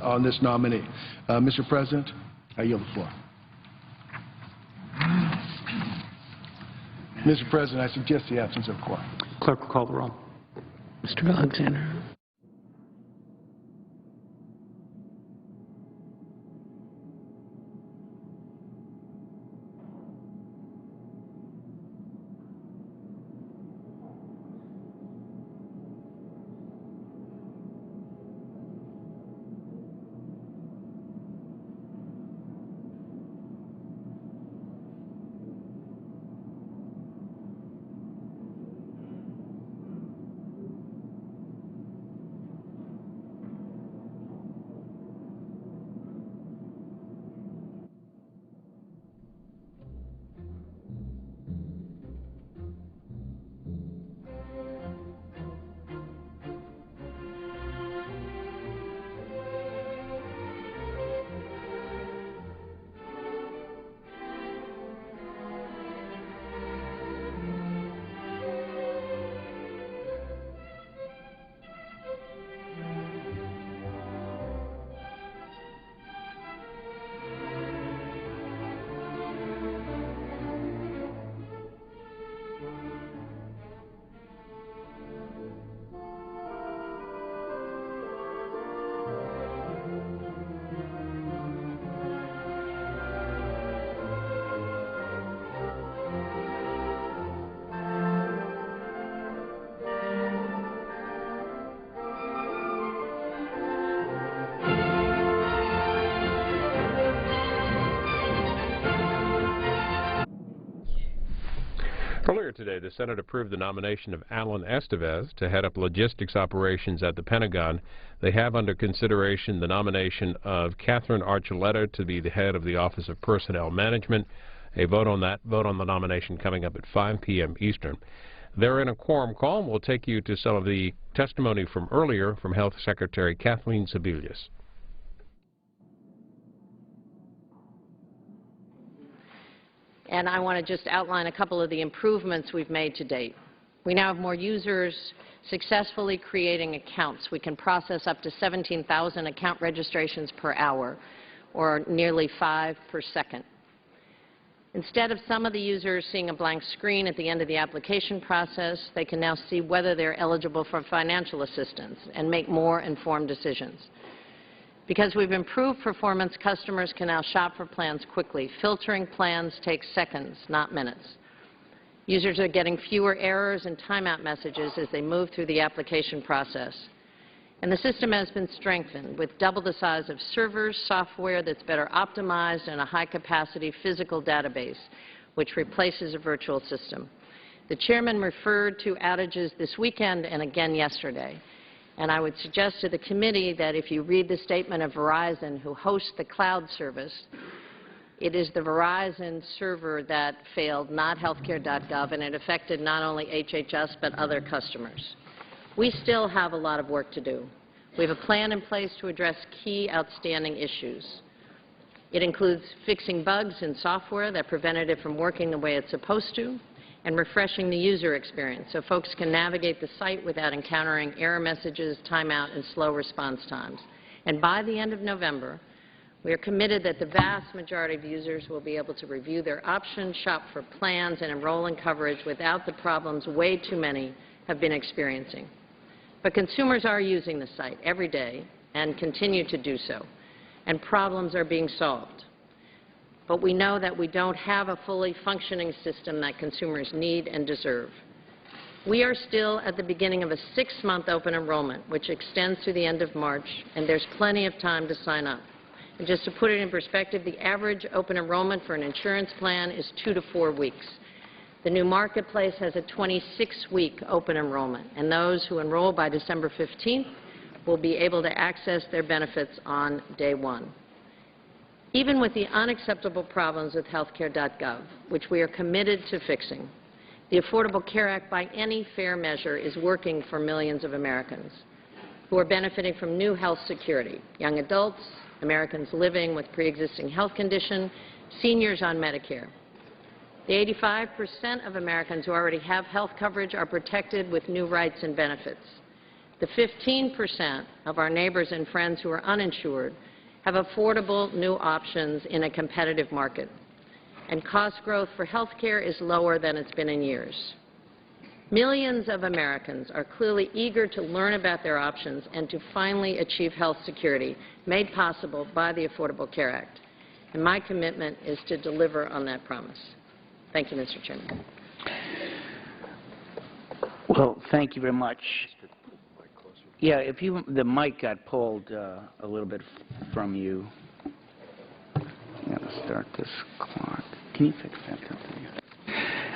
on this nominee. Mr. President, I yield the floor. Mr. President, I suggest the absence of quorum. Clerk will call the roll. Mr. Alexander. Earlier today, the Senate approved the nomination of Alan Estevez to head up logistics operations at the Pentagon. They have under consideration the nomination of Katherine Archuleta to be the head of the Office of Personnel Management. A vote on the nomination coming up at 5 p.m. Eastern. They're in a quorum call, and we'll take you to some of the testimony from earlier from Health Secretary Kathleen Sebelius. And I want to just outline a couple of the improvements we've made to date. We now have more users successfully creating accounts. We can process up to 17,000 account registrations per hour, or nearly 5 per second. Instead of some of the users seeing a blank screen at the end of the application process, they can now see whether they're eligible for financial assistance and make more informed decisions. Because we've improved performance, customers can now shop for plans quickly. Filtering plans takes seconds, not minutes. Users are getting fewer errors and timeout messages as they move through the application process. And the system has been strengthened with double the size of servers, software that's better optimized, and a high-capacity physical database, which replaces a virtual system. The chairman referred to outages this weekend and again yesterday. And I would suggest to the committee that if you read the statement of Verizon, who hosts the cloud service, it is the Verizon server that failed, not healthcare.gov, and it affected not only HHS but other customers. We still have a lot of work to do. We have a plan in place to address key outstanding issues. It includes fixing bugs in software that prevented it from working the way it's supposed to, and refreshing the user experience so folks can navigate the site without encountering error messages, timeout, and slow response times. And by the end of November, we are committed that the vast majority of users will be able to review their options, shop for plans, and enroll in coverage without the problems way too many have been experiencing. But consumers are using the site every day and continue to do so, and problems are being solved. But we know that we don't have a fully functioning system that consumers need and deserve. We are still at the beginning of a 6-month open enrollment, which extends to the end of March, and there's plenty of time to sign up. And just to put it in perspective, the average open enrollment for an insurance plan is 2 to 4 weeks. The new marketplace has a 26-week open enrollment, and those who enroll by December 15th will be able to access their benefits on day one. Even with the unacceptable problems with healthcare.gov, which we are committed to fixing, the Affordable Care Act, by any fair measure, is working for millions of Americans who are benefiting from new health security: young adults, Americans living with pre-existing health condition, seniors on Medicare. The 85% of Americans who already have health coverage are protected with new rights and benefits. The 15% of our neighbors and friends who are uninsured have affordable new options in a competitive market, and cost growth for health care is lower than it's been in years. Millions of Americans are clearly eager to learn about their options and to finally achieve health security made possible by the Affordable Care Act. And my commitment is to deliver on that promise. Thank you, Mr. Chairman. Well, thank you very much. Yeah, if the mic got pulled a little bit from you. Yeah, let's start this clock. Can you fix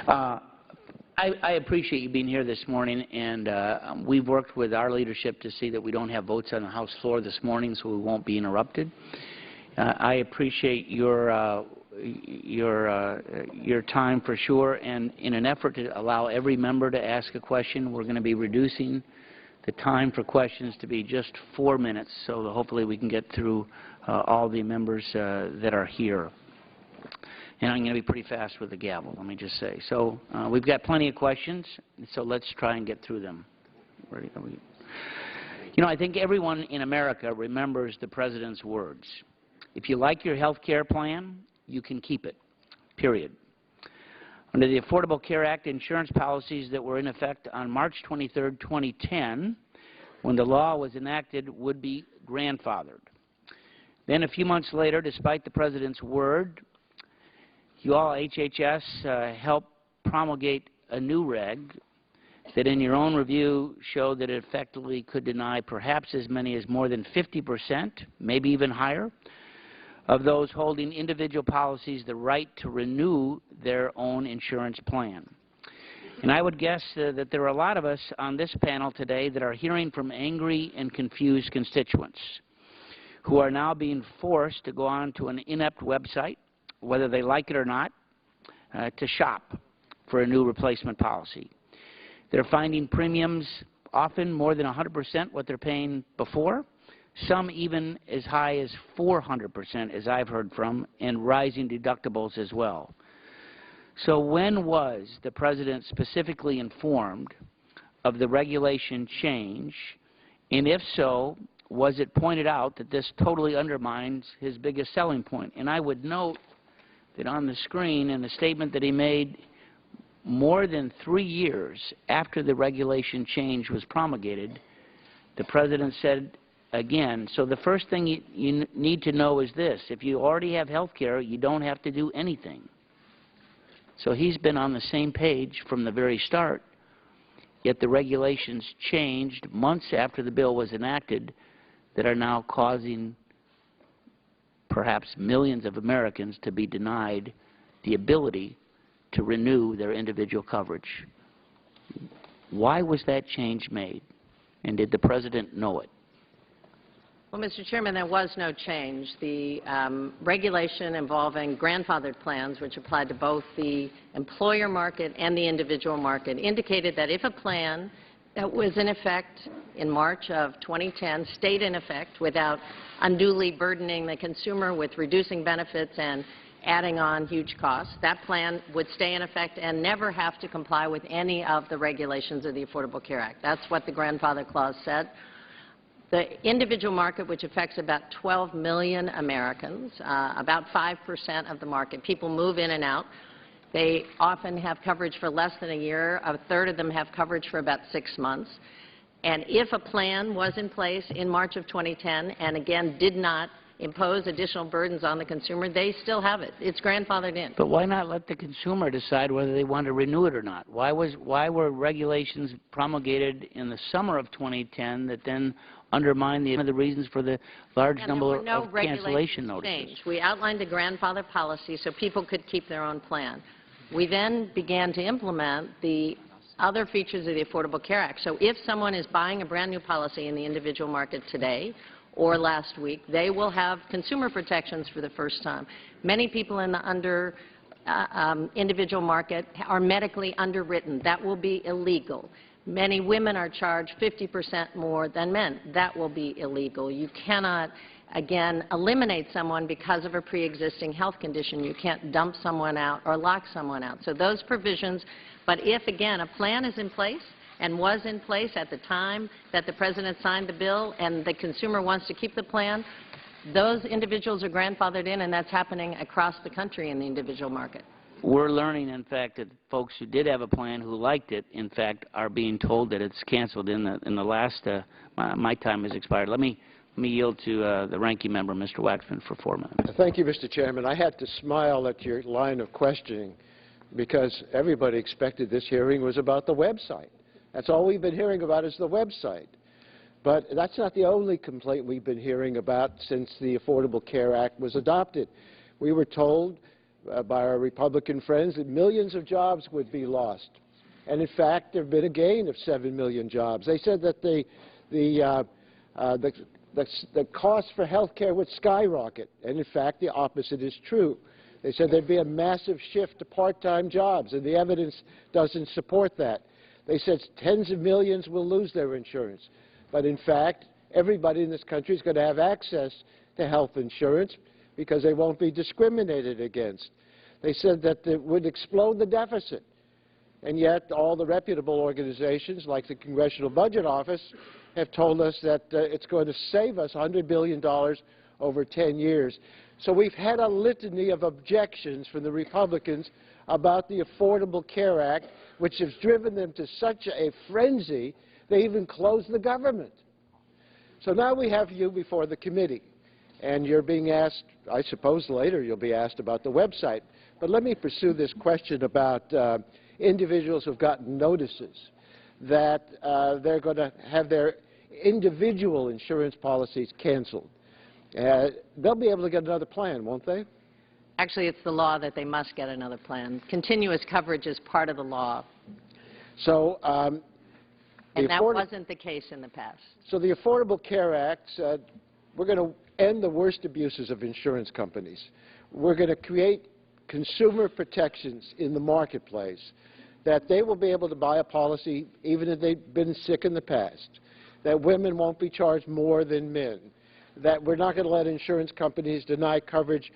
that? I appreciate you being here this morning, and we've worked with our leadership to see that we don't have votes on the House floor this morning, so we won't be interrupted. I appreciate your time for sure, and in an effort to allow every member to ask a question, we're going to be reducing the time for questions to be just 4 minutes, so that hopefully we can get through all the members that are here. And I'm going to be pretty fast with the gavel, let me just say. So we've got plenty of questions, so let's try and get through them. You know, I think everyone in America remembers the President's words. If you like your health care plan, you can keep it, period. Under the Affordable Care Act, insurance policies that were in effect on March 23, 2010, when the law was enacted, would be grandfathered. Then a few months later, despite the President's word, you all, HHS, helped promulgate a new reg that in your own review showed that it effectively could deny perhaps as many as more than 50%, maybe even higher, of those holding individual policies the right to renew their own insurance plan. And I would guess that there are a lot of us on this panel today that are hearing from angry and confused constituents who are now being forced to go on to an inept website, whether they like it or not, to shop for a new replacement policy. They're finding premiums often more than 100% what they're paying before, some even as high as 400%, as I've heard from, and rising deductibles as well. So when was the President specifically informed of the regulation change, and if so, was it pointed out that this totally undermines his biggest selling point? And I would note that on the screen, in the statement that he made more than 3 years after the regulation change was promulgated, the President said again, so the first thing you need to know is this: if you already have health care, you don't have to do anything. So he's been on the same page from the very start, yet the regulations changed months after the bill was enacted that are now causing perhaps millions of Americans to be denied the ability to renew their individual coverage. Why was that change made, and did the President know it? Well, Mr. Chairman, there was no change. The regulation involving grandfathered plans, which applied to both the employer market and the individual market, indicated that if a plan that was in effect in March of 2010 stayed in effect without unduly burdening the consumer with reducing benefits and adding on huge costs, that plan would stay in effect and never have to comply with any of the regulations of the Affordable Care Act. That's what the grandfather clause said. The individual market, which affects about 12 million Americans, about 5% of the market, people move in and out. They often have coverage for less than a year. A third of them have coverage for about 6 months. And if a plan was in place in March of 2010 and, again, did not impose additional burdens on the consumer, they still have it. It's grandfathered in. But why not let the consumer decide whether they want to renew it or not? Why were regulations promulgated in the summer of 2010 that then undermine one of the reasons for the large number of cancellation notices? We outlined a grandfather policy so people could keep their own plan. We then began to implement the other features of the Affordable Care Act. So if someone is buying a brand new policy in the individual market today or last week, they will have consumer protections for the first time. Many people in the individual market are medically underwritten. That will be illegal. Many women are charged 50% more than men. That will be illegal. You cannot, again, eliminate someone because of a pre-existing health condition. You can't dump someone out or lock someone out. So those provisions, but if, again, a plan is in place and was in place at the time that the President signed the bill, and the consumer wants to keep the plan, those individuals are grandfathered in, and that's happening across the country in the individual market. We're learning, in fact, that folks who did have a plan who liked it, in fact, are being told that it's canceled in the last, my time has expired. Let me yield to the ranking member, Mr. Waxman, for 4 minutes. Thank you, Mr. Chairman. I had to smile at your line of questioning because everybody expected this hearing was about the website. That's all we've been hearing about is the website. But that's not the only complaint we've been hearing about since the Affordable Care Act was adopted. We were told by our Republican friends that millions of jobs would be lost. And in fact, there have been a gain of 7 million jobs. They said that the cost for health care would skyrocket. And in fact, the opposite is true. They said there'd be a massive shift to part-time jobs, and the evidence doesn't support that. They said tens of millions will lose their insurance. But in fact, everybody in this country is going to have access to health insurance because they won't be discriminated against. They said that it would explode the deficit. And yet all the reputable organizations like the Congressional Budget Office have told us that it's going to save us $100 billion over 10 years. So we've had a litany of objections from the Republicans about the Affordable Care Act, which has driven them to such a frenzy, they even closed the government. So now we have you before the committee. And you're being asked, I suppose later you'll be asked about the website. But let me pursue this question about individuals who've gotten notices that they're going to have their individual insurance policies canceled. They'll be able to get another plan, won't they? Actually, it's the law that they must get another plan. Continuous coverage is part of the law. So, and that wasn't the case in the past. So the Affordable Care Act said we're going to end the worst abuses of insurance companies. We're going to create consumer protections in the marketplace that they will be able to buy a policy even if they've been sick in the past, that women won't be charged more than men, that we're not going to let insurance companies deny coverage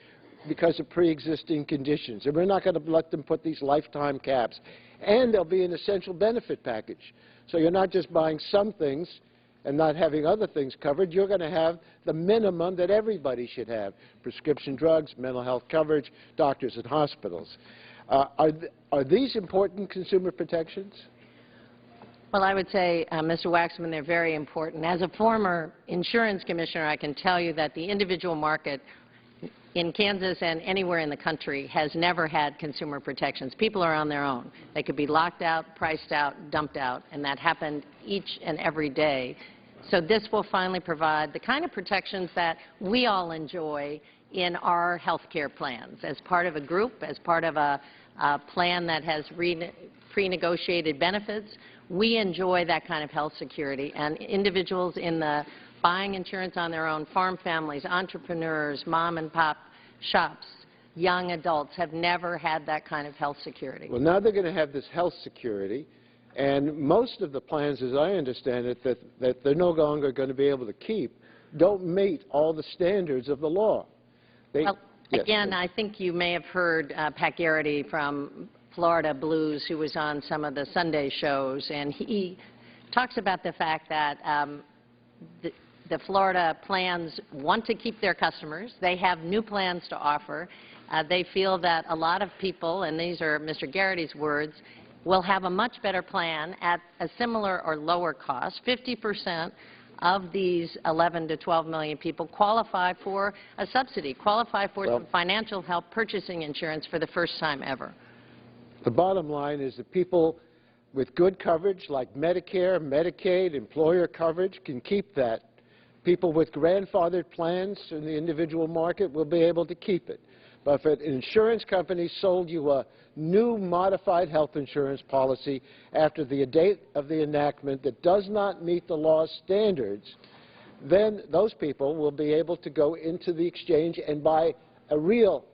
because of pre-existing conditions, and we're not going to let them put these lifetime caps. And there'll be an essential benefit package. So you're not just buying some things and not having other things covered. You're going to have the minimum that everybody should have: prescription drugs, mental health coverage, doctors and hospitals. Are these important consumer protections? Well, I would say, Mr. Waxman, they're very important. As a former insurance commissioner, I can tell you that the individual market in Kansas and anywhere in the country has never had consumer protections. People are on their own. They could be locked out, priced out, dumped out, and that happened each and every day. So this will finally provide the kind of protections that we all enjoy in our health care plans. As part of a group, as part of a plan that has pre-negotiated benefits, we enjoy that kind of health security. And individuals in the buying insurance on their own, farm families, entrepreneurs, mom and pop shops, young adults have never had that kind of health security. Well, now they're going to have this health security, and most of the plans, as I understand it, that they're no longer going to be able to keep don't meet all the standards of the law. Well, again, I think you may have heard Pat Garrity from Florida Blues, who was on some of the Sunday shows, and he talks about the fact that the Florida plans want to keep their customers. They have new plans to offer. They feel that a lot of people, and these are Mr. Garrity's words, will have a much better plan at a similar or lower cost. 50% of these 11 to 12 million people qualify for a subsidy, qualify for some financial help purchasing insurance for the first time ever. The bottom line is that people with good coverage like Medicare, Medicaid, employer coverage can keep that. People with grandfathered plans in the individual market will be able to keep it. But if an insurance company sold you a new modified health insurance policy after the date of the enactment that does not meet the law's standards, then those people will be able to go into the exchange and buy a real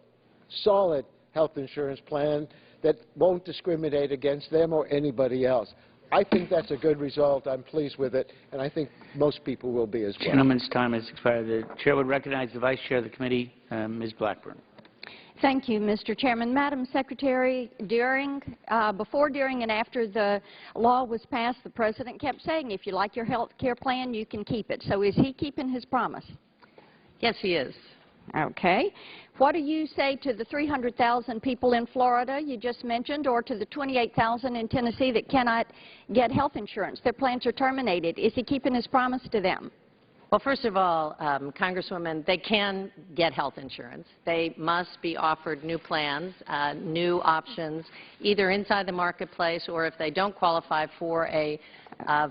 solid health insurance plan that won't discriminate against them or anybody else. I think that's a good result. I'm pleased with it, and I think most people will be as well. Gentleman's time has expired. The chair would recognize the vice chair of the committee, Ms. Blackburn. Thank you, Mr. Chairman. Madam Secretary, before, during, and after the law was passed, the President kept saying, if you like your health care plan, you can keep it. So is he keeping his promise? Yes, he is. Okay. What do you say to the 300,000 people in Florida you just mentioned, or to the 28,000 in Tennessee that cannot get health insurance? Their plans are terminated. Is he keeping his promise to them? Well, first of all, Congresswoman, they can get health insurance. They must be offered new plans, new options, either inside the marketplace, or if they don't qualify for a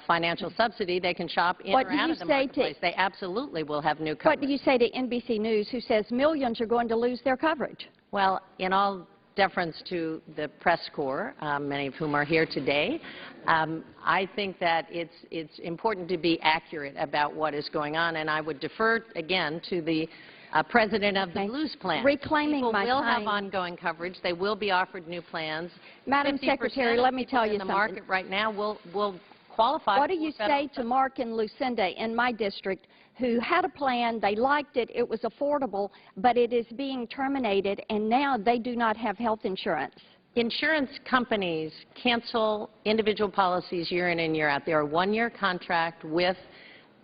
financial subsidy, they can shop in or out of the marketplace. They absolutely will have new coverage. What do you say to NBC News, who says millions are going to lose their coverage? Well, in all deference to the press corps, many of whom are here today, I think that it's important to be accurate about what is going on, and I would defer again to the president of the Blues plan. Reclaiming People my will time. have ongoing coverage. They will be offered new plans. Madam Secretary, let me tell you something. something. The market right now will qualify. What do you say to Mark and Lucinda in my district who had a plan, they liked it, it was affordable, but it is being terminated, and now they do not have health insurance? Insurance companies cancel individual policies year in and year out. They are a one-year contract with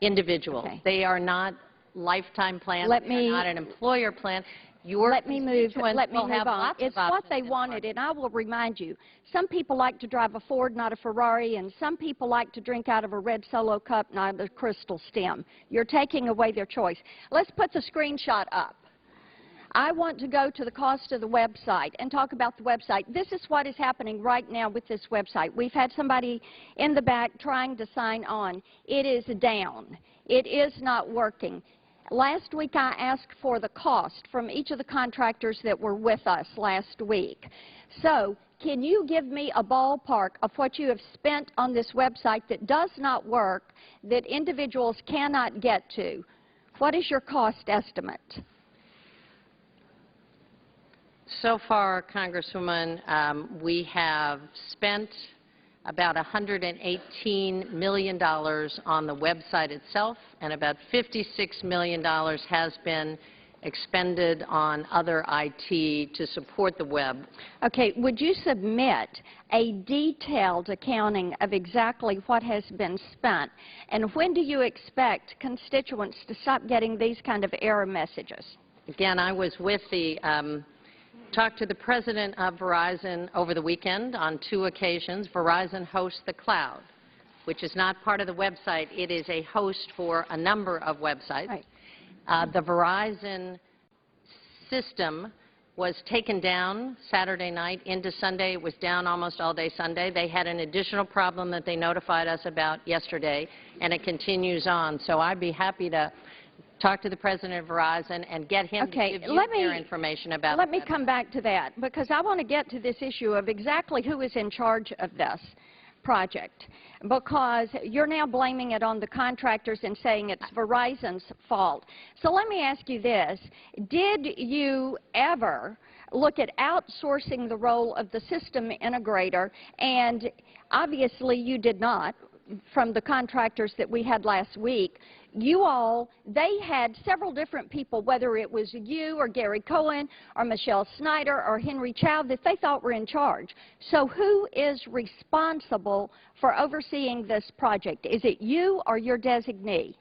individuals. Okay. They are not lifetime plans. They are not an employer plan. Let me move on. It's what they wanted, wanted, and I will remind you, some people like to drive a Ford, not a Ferrari, and some people like to drink out of a red Solo cup, not a crystal stem. You're taking away their choice. Let's put the screenshot up. I want to go to the cost of the website and talk about the website. This is what is happening right now with this website. We've had somebody in the back trying to sign on. It is down. It is not working. Last week I asked for the cost from each of the contractors that were with us last week. So can you give me a ballpark of what you have spent on this website that does not work, that individuals cannot get to? What is your cost estimate? So far, Congresswoman, we have spent about $118 million on the website itself, and about $56 million has been expended on other IT to support the web. Okay, would you submit a detailed accounting of exactly what has been spent, and when do you expect constituents to stop getting these kind of error messages? Again, I was with the talked to the president of Verizon over the weekend on 2 occasions. Verizon hosts the cloud, which is not part of the website. It is a host for a number of websites. Right. The Verizon system was taken down Saturday night into Sunday. It was down almost all day Sunday. They had an additional problem that they notified us about yesterday, and it continues on. So I'd be happy to talk to the president of Verizon and get him to give you their information about Let me come back to that, because I want to get to this issue of exactly who is in charge of this project, because you're now blaming it on the contractors and saying it's Verizon's fault. So let me ask you this. Did you ever look at outsourcing the role of the system integrator? And obviously you did not, from the contractors that we had last week. They had several different people, whether it was you or Gary Cohen or Michelle Snyder or Henry Chow, that they thought were in charge. So who is responsible for overseeing this project? Is it you or your designee?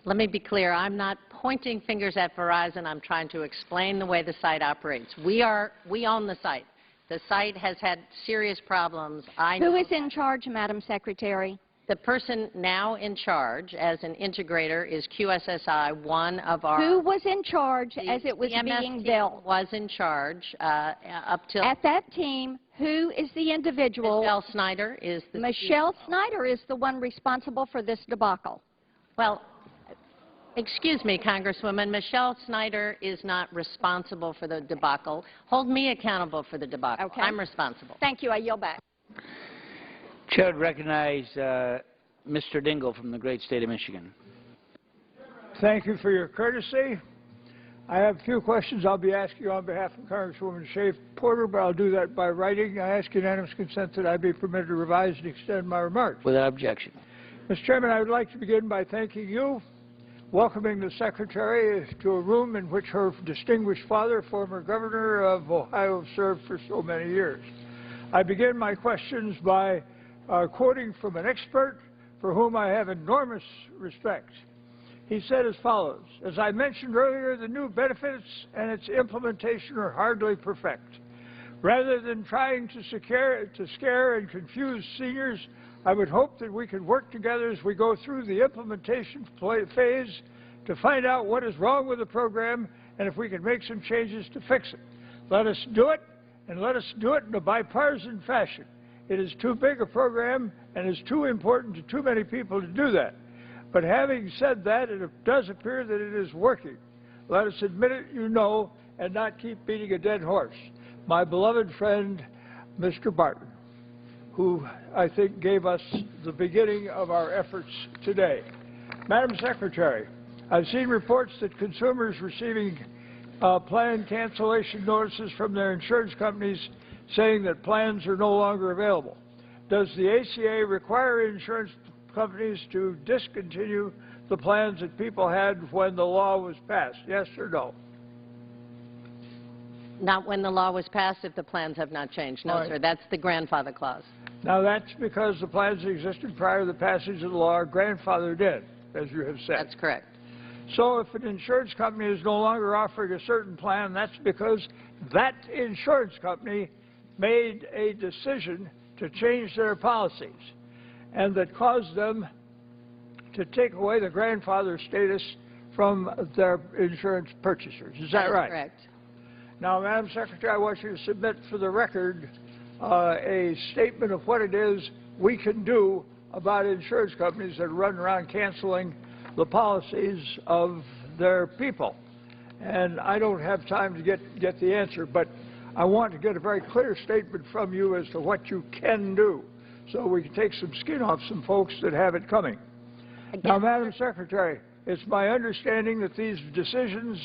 Let me be clear. I'm not pointing fingers at Verizon. I'm trying to explain the way the site operates. We own the site. The site has had serious problems. Who is in charge, Madam Secretary? The person now in charge as an integrator is QSSI, one of our... Who was in charge as it was being built? Was in charge up till... At that team, who is the individual? Michelle Snyder is the... Michelle Snyder is the one responsible for this debacle. Well, excuse me, Congresswoman. Michelle Snyder is not responsible for the debacle. Hold me accountable for the debacle. Okay. I'm responsible. Thank you. I yield back. Chair would recognize Mr. Dingell from the great state of Michigan. Thank you for your courtesy. I have a few questions I'll be asking you on behalf of Congresswoman Shea Porter, but I'll do that by writing. I ask unanimous consent that I be permitted to revise and extend my remarks. Without objection. Mr. Chairman, I would like to begin by thanking you, welcoming the Secretary to a room in which her distinguished father, former Governor of Ohio, served for so many years. I begin my questions by quoting from an expert for whom I have enormous respect. He said as follows: "As I mentioned earlier, the new benefits and its implementation are hardly perfect. Rather than trying to scare and confuse seniors, I would hope that we could work together as we go through the implementation phase to find out what is wrong with the program and if we can make some changes to fix it. Let us do it, and let us do it in a bipartisan fashion. It is too big a program and is too important to too many people to do that. But having said that, it does appear that it is working. Let us admit it, you know, and not keep beating a dead horse." My beloved friend, Mr. Barton, who I think gave us the beginning of our efforts today. Madam Secretary, I've seen reports that consumers receiving plan cancellation notices from their insurance companies saying that plans are no longer available. Does the ACA require insurance companies to discontinue the plans that people had when the law was passed? Yes or no? Not when the law was passed if the plans have not changed. No, Right. sir. That's the grandfather clause. Now, that's because the plans that existed prior to the passage of the law are grandfathered in, as you have said. That's correct. So if an insurance company is no longer offering a certain plan, that's because that insurance company made a decision to change their policies, and that caused them to take away the grandfather status from their insurance purchasers. Is that right? Correct. Now, Madam Secretary, I want you to submit for the record a statement of what it is we can do about insurance companies that run around canceling the policies of their people. And I don't have time to get the answer, but I want to get a very clear statement from you as to what you can do, so we can take some skin off some folks that have it coming. Now, Madam Secretary, it's my understanding that these decisions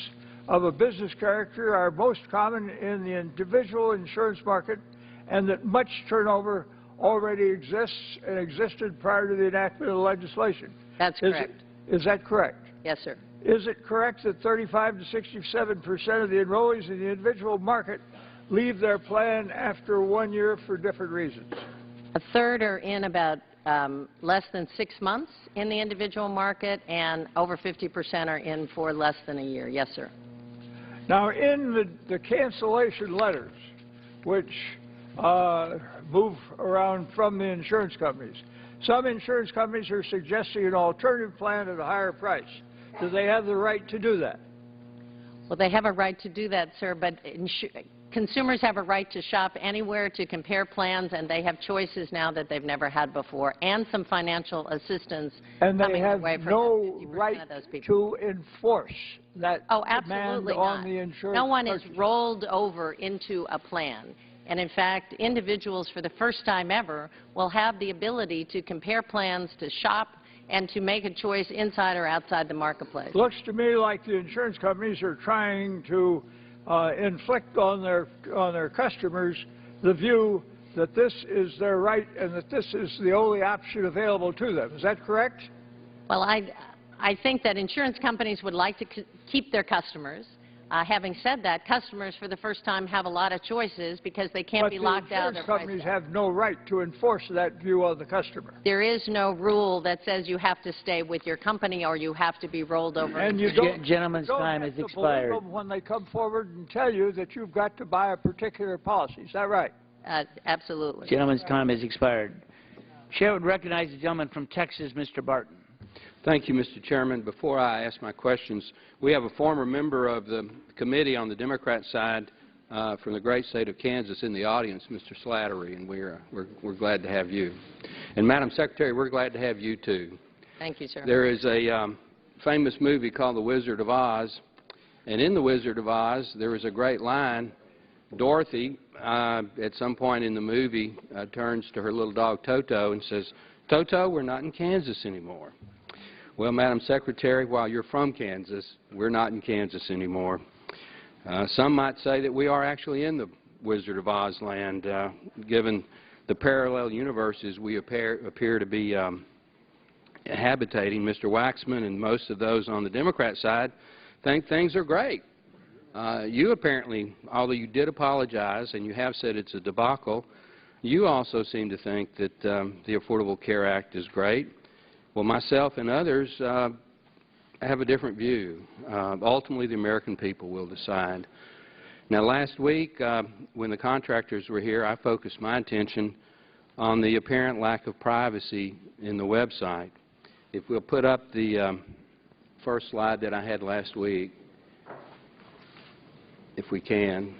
of a business character are most common in the individual insurance market, and that much turnover already exists and existed prior to the enactment of the legislation. That's correct. Is that correct? Yes, sir. Is it correct that 35 to 67% of the enrollees in the individual market leave their plan after 1 year for different reasons? A third are in about less than 6 months in the individual market, and over 50% are in for less than a year. Yes, sir. Now, in the cancellation letters, which move around from the insurance companies, some insurance companies are suggesting an alternative plan at a higher price. Do they have the right to do that? Well, they have a right to do that, sir, but consumers have a right to shop anywhere to compare plans, and they have choices now that they've never had before, and some financial assistance and they coming have away from no 50% right of those people. to enforce that demand absolutely on not. the insurance No one is purchaser. rolled over into a plan. And in fact, individuals for the first time ever will have the ability to compare plans, to shop, and to make a choice inside or outside the marketplace. Looks to me like the insurance companies are trying to inflict on their customers the view that this is their right and that this is the only option available to them. Is that correct? Well, I think that insurance companies would like to keep their customers. Having said that, customers for the first time have a lot of choices because they can't be locked out of their But the insurance companies have no right to enforce that view on the customer. There is no rule that says you have to stay with your company or you have to be rolled over. And you don't, Gentleman's time has expired. Believe them when they come forward and tell you that you've got to buy a particular policy. Is that right? Absolutely. Gentleman's time has expired. Chair would recognize the gentleman from Texas, Mr. Barton. Thank you, Mr. Chairman. Before I ask my questions, we have a former member of the committee on the Democrat side from the great state of Kansas in the audience, Mr. Slattery, and we're glad to have you. And Madam Secretary, we're glad to have you too. Thank you, sir. There is a famous movie called The Wizard of Oz, and in The Wizard of Oz there is a great line. Dorothy, at some point in the movie, turns to her little dog Toto and says, "Toto, we're not in Kansas anymore." Well, Madam Secretary, while you're from Kansas, we're not in Kansas anymore. Some might say that we are actually in the Wizard of Oz land, given the parallel universes we appear to be habitating, Mr. Waxman and most of those on the Democrat side think things are great. You apparently, although you did apologize and you have said it's a debacle, you also seem to think that the Affordable Care Act is great. Well, myself and others have a different view. Ultimately, the American people will decide. Now, last week, when the contractors were here, I focused my attention on the apparent lack of privacy in the website. If we'll put up the first slide that I had last week, if we can.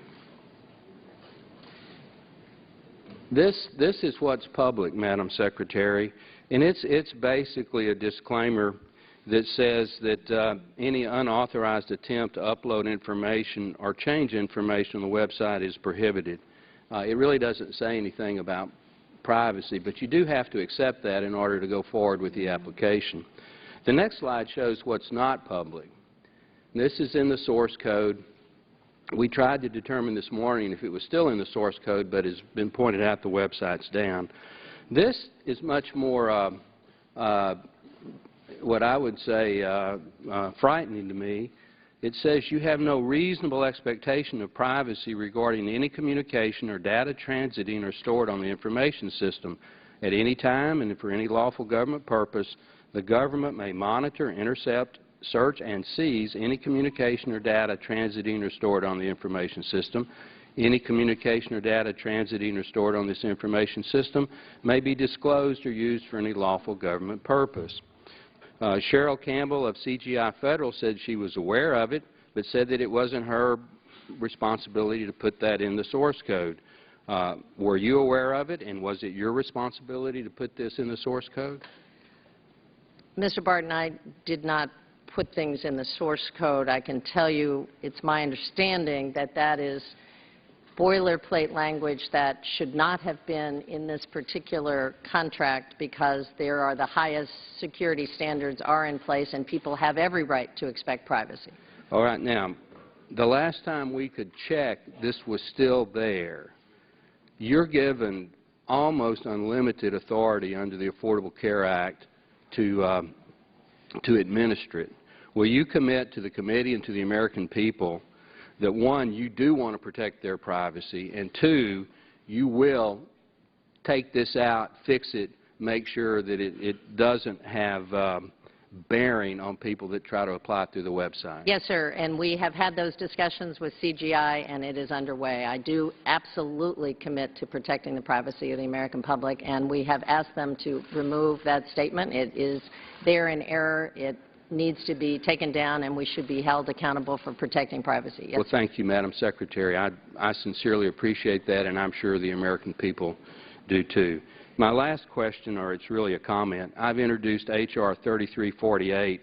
This is what's public, Madam Secretary, and it's basically a disclaimer that says that any unauthorized attempt to upload information or change information on the website is prohibited. It really doesn't say anything about privacy, but you do have to accept that in order to go forward with the application. The next slide shows what's not public. This is in the source code. We tried to determine this morning if it was still in the source code, but has been pointed out the website's down. This is much more what I would say frightening to me. It says you have no reasonable expectation of privacy regarding any communication or data transiting or stored on the information system. At any time and for any lawful government purpose, the government may monitor, intercept, search, and seize any communication or data transiting or stored on the information system. Any communication or data transiting or stored on this information system may be disclosed or used for any lawful government purpose. Cheryl Campbell of CGI Federal said she was aware of it, but said that it wasn't her responsibility to put that in the source code. Were you aware of it, and was it your responsibility to put this in the source code? Mr. Barton, I did not put things in the source code. I can tell you it's my understanding that that is boilerplate language that should not have been in this particular contract because there are the highest security standards are in place and people have every right to expect privacy. All right. Now, the last time we could check, this was still there. You're given almost unlimited authority under the Affordable Care Act to administer it. Will you commit to the committee and to the American people that, one, you do want to protect their privacy, and two, you will take this out, fix it, make sure that it doesn't have bearing on people that try to apply through the website? Yes, sir, and we have had those discussions with CGI, and it is underway. I do absolutely commit to protecting the privacy of the American public, and we have asked them to remove that statement. It is there in error. It needs to be taken down, and we should be held accountable for protecting privacy. Yes, well, thank you, Madam Secretary. I sincerely appreciate that, and I'm sure the American people do too. My last question, or it's really a comment, I've introduced H.R. 3348,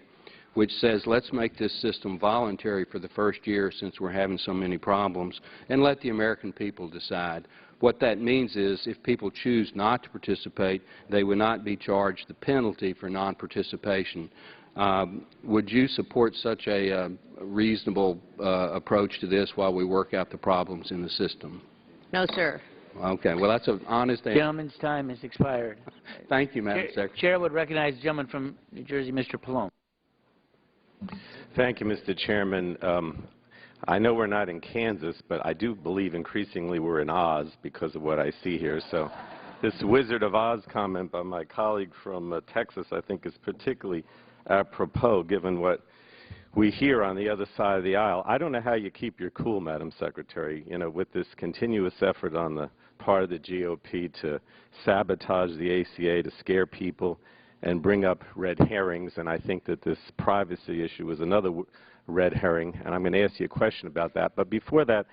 which says let's make this system voluntary for the first year since we're having so many problems, and let the American people decide. What that means is if people choose not to participate, they would not be charged the penalty for non-participation. Would you support such a reasonable approach to this while we work out the problems in the system? No, sir. Okay. Well, that's an honest answer. Gentleman's time has expired. Thank you, Madam Secretary. Chair would recognize the gentleman from New Jersey, Mr. Pallone. Thank you, Mr. Chairman. I know we're not in Kansas, but I do believe increasingly we're in Oz because of what I see here. So this Wizard of Oz comment by my colleague from Texas I think is particularly apropos given what we hear on the other side of the aisle. I don't know how you keep your cool, Madam Secretary, you know, with this continuous effort on the part of the GOP to sabotage the ACA, to scare people and bring up red herrings. And I think that this privacy issue is another red herring, and I'm going to ask you a question about that. But before that,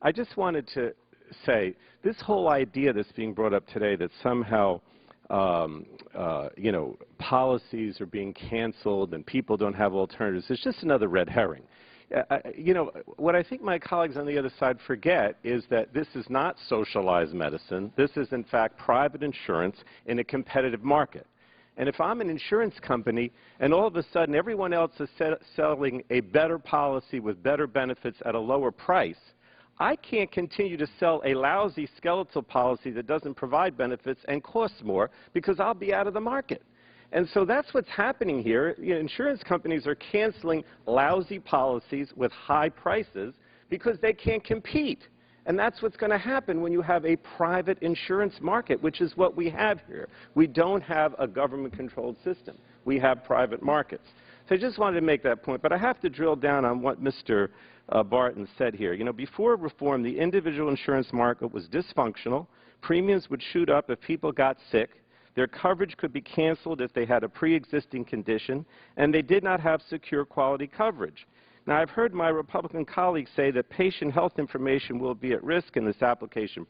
I just wanted to say this whole idea that's being brought up today that somehow you know, policies are being canceled and people don't have alternatives, it's just another red herring. You know, what I think my colleagues on the other side forget is that this is not socialized medicine. This is, in fact, private insurance in a competitive market. And if I'm an insurance company and all of a sudden everyone else is selling a better policy with better benefits at a lower price, I can't continue to sell a lousy skeletal policy that doesn't provide benefits and costs more because I'll be out of the market. And so that's what's happening here. You know, insurance companies are canceling lousy policies with high prices because they can't compete. And that's what's going to happen when you have a private insurance market, which is what we have here. We don't have a government-controlled system. We have private markets. So I just wanted to make that point. But I have to drill down on what Mr. Barton said here. You know, before reform, the individual insurance market was dysfunctional. Premiums would shoot up if people got sick. Their coverage could be canceled if they had a pre-existing condition, and they did not have secure quality coverage. Now, I've heard my Republican colleagues say that patient health information will be at risk in this application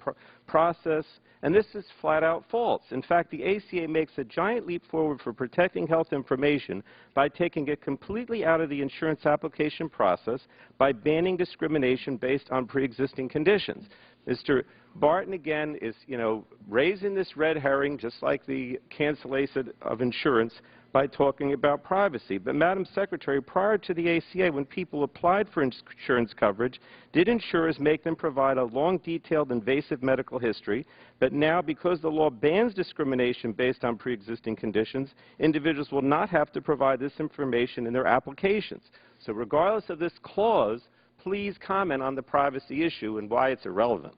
process, and this is flat-out false. In fact, the ACA makes a giant leap forward for protecting health information by taking it completely out of the insurance application process by banning discrimination based on pre-existing conditions. Mr. Barton, again, is, you know, raising this red herring, just like the cancellation of insurance, by talking about privacy. But, Madam Secretary, prior to the ACA, when people applied for insurance coverage, did insurers make them provide a long, detailed, invasive medical history? But now, because the law bans discrimination based on pre-existing conditions, individuals will not have to provide this information in their applications. So regardless of this clause, please comment on the privacy issue and why it's irrelevant.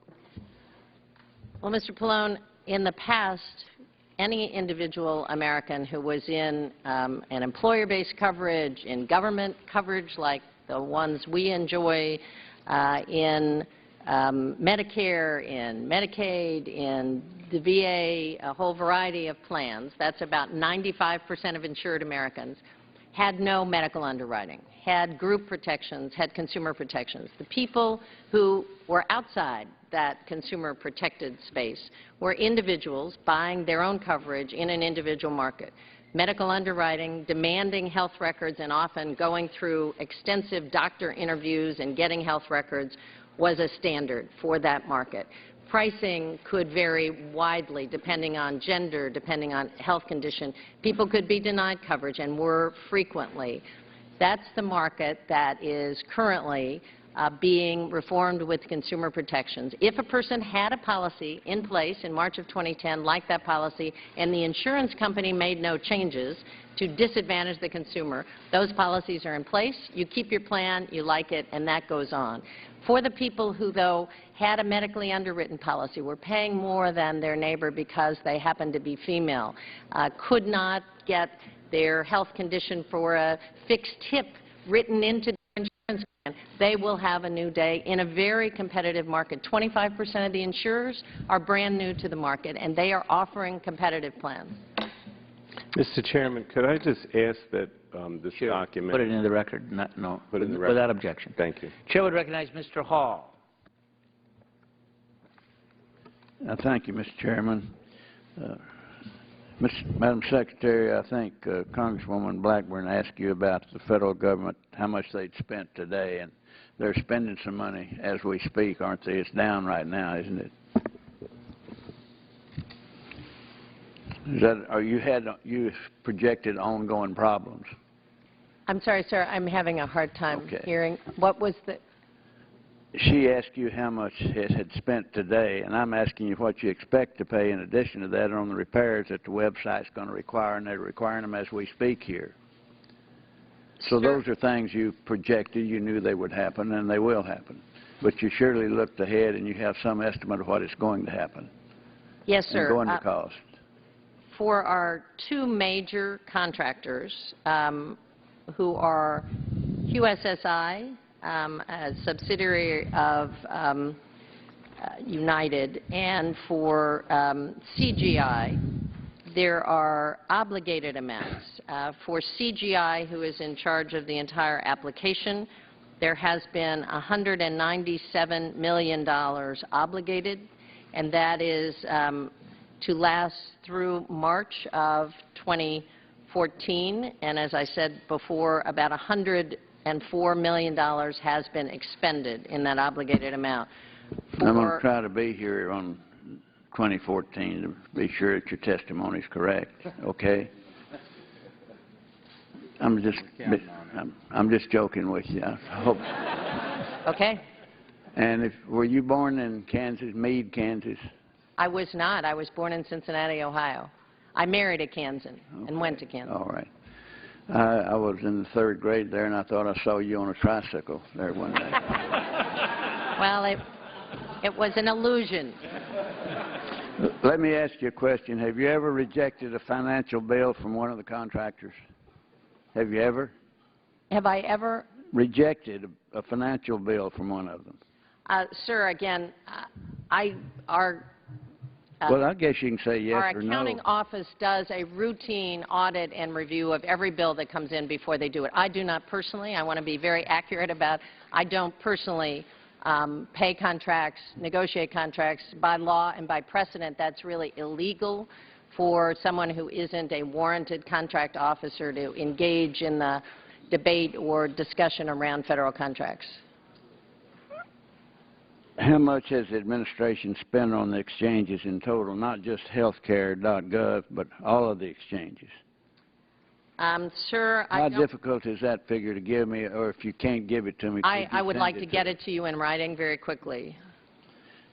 Well, Mr. Pallone, in the past, any individual American who was in an employer-based coverage, in government coverage like the ones we enjoy, in Medicare, in Medicaid, in the VA, a whole variety of plans, that's about 95% of insured Americans, had no medical underwriting, had group protections, had consumer protections. The people who were outside that consumer protected space were individuals buying their own coverage in an individual market. Medical underwriting, demanding health records, and often going through extensive doctor interviews and getting health records was a standard for that market. Pricing could vary widely depending on gender, depending on health condition. People could be denied coverage and were frequently. That's the market that is currently being reformed with consumer protections. If a person had a policy in place in March of 2010 like that policy and the insurance company made no changes to disadvantage the consumer, those policies are in place, you keep your plan, you like it, and that goes on. For the people who, though, had a medically underwritten policy, were paying more than their neighbor because they happened to be female, could not get their health condition for a fixed tip written into the insurance plan, they will have a new day in a very competitive market. 25% of the insurers are brand new to the market, and they are offering competitive plans. Mr. Chairman, could I just ask that this document... Put it into the record. No. Put it in the record. Without objection. Thank you. Chair would recognize Mr. Hall. Thank you, Mr. Chairman. Madam Secretary, I think Congresswoman Blackburn asked you about the federal government, how much they'd spent today, and they're spending some money as we speak, aren't they? It's down right now, isn't it? Is that, or you projected ongoing problems? I'm sorry, sir. I'm having a hard time hearing. What was the... She asked you how much it had spent today, and I'm asking you what you expect to pay in addition to that on the repairs that the website's going to require, and they're requiring them as we speak here. So those are things you projected, you knew they would happen, and they will happen. But you surely looked ahead, and you have some estimate of what is going to happen. Yes, sir. And going to cost. For our two major contractors, who are QSSI, a subsidiary of United, and for CGI, there are obligated amounts. For CGI, who is in charge of the entire application, there has been $197 million obligated, and that is to last through March of 2014. And as I said before, about $104 million has been expended in that obligated amount. I'm going to try to be here on 2014 to be sure that your testimony is correct. Okay? I'm just joking with you. I hope. Okay. And were you born in Kansas, Meade, Kansas? I was not. I was born in Cincinnati, Ohio. I married a Kansan and went to Kansas. All right. I was in the 3rd grade there, and I thought I saw you on a tricycle there one day. Well, it was an illusion. Let me ask you a question. Have you ever rejected a financial bill from one of the contractors? Have you ever? Have I ever? Rejected a financial bill from one of them? Sir, again, Well, I guess you can say yes our or no. accounting office does a routine audit and review of every bill that comes in before they do it. I do not personally. I want to be very accurate about I don't personally pay contracts, negotiate contracts. By law and by precedent, that's really illegal for someone who isn't a warranted contract officer to engage in the debate or discussion around federal contracts. How much has the administration spent on the exchanges in total, not just healthcare.gov, but all of the exchanges? Sir, How difficult is that figure to give me, or if you can't give it to me, I would like to get it to you in writing very quickly.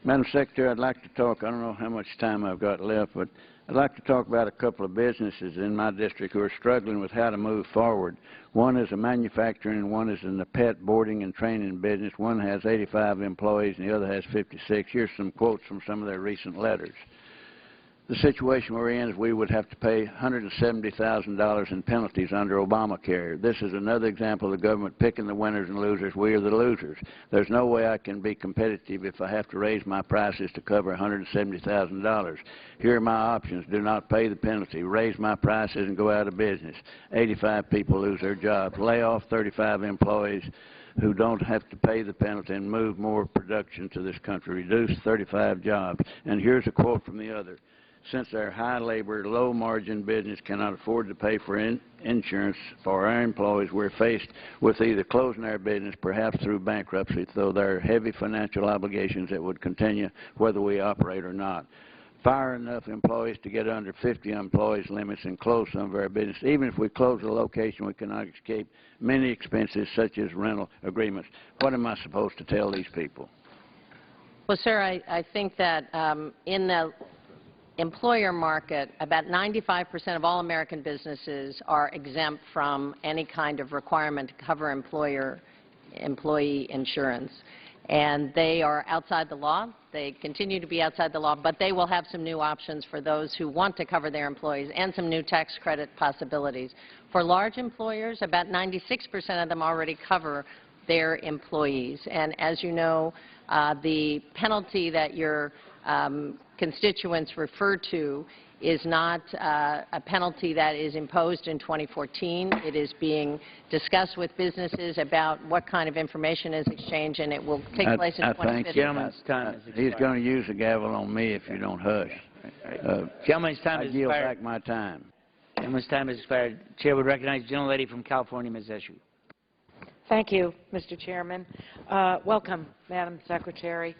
Madam Secretary, I'd like to talk, I don't know how much time I've got left, but I'd like to talk about a couple of businesses in my district who are struggling with how to move forward. One is a manufacturing and one is in the pet boarding and training business. One has 85 employees and the other has 56. Here's some quotes from some of their recent letters. The situation we're in is we would have to pay $170,000 in penalties under Obamacare. This is another example of the government picking the winners and losers. We are the losers. There's no way I can be competitive if I have to raise my prices to cover $170,000. Here are my options. Do not pay the penalty. Raise my prices and go out of business. 85 people lose their jobs. Lay off 35 employees who don't have to pay the penalty and move more production to this country. Reduce 35 jobs. And here's a quote from the other. Since our high labor, low margin business cannot afford to pay for insurance for our employees, we're faced with either closing our business, perhaps through bankruptcy, though there are heavy financial obligations that would continue whether we operate or not. Fire enough employees to get under 50 employees limits and close some of our business. Even if we close a location, we cannot escape many expenses such as rental agreements. What am I supposed to tell these people? Well, sir, I think that in the employer market, about 95% of all American businesses are exempt from any kind of requirement to cover employee insurance. And they are outside the law. They continue to be outside the law, but they will have some new options for those who want to cover their employees and some new tax credit possibilities. For large employers, about 96% of them already cover their employees. And as you know, the penalty that your constituents refer to is not a penalty that is imposed in 2014. It is being discussed with businesses about what kind of information is exchanged, and it will take place in 2015. Gentleman's time he's going to use the gavel on me if you don't hush. Gentleman's time I has yield expired. back my time. Gentleman's time has expired. Chair would recognize the gentlelady from California, Ms. Eshoo. Thank you, Mr. Chairman. Welcome, Madam Secretary.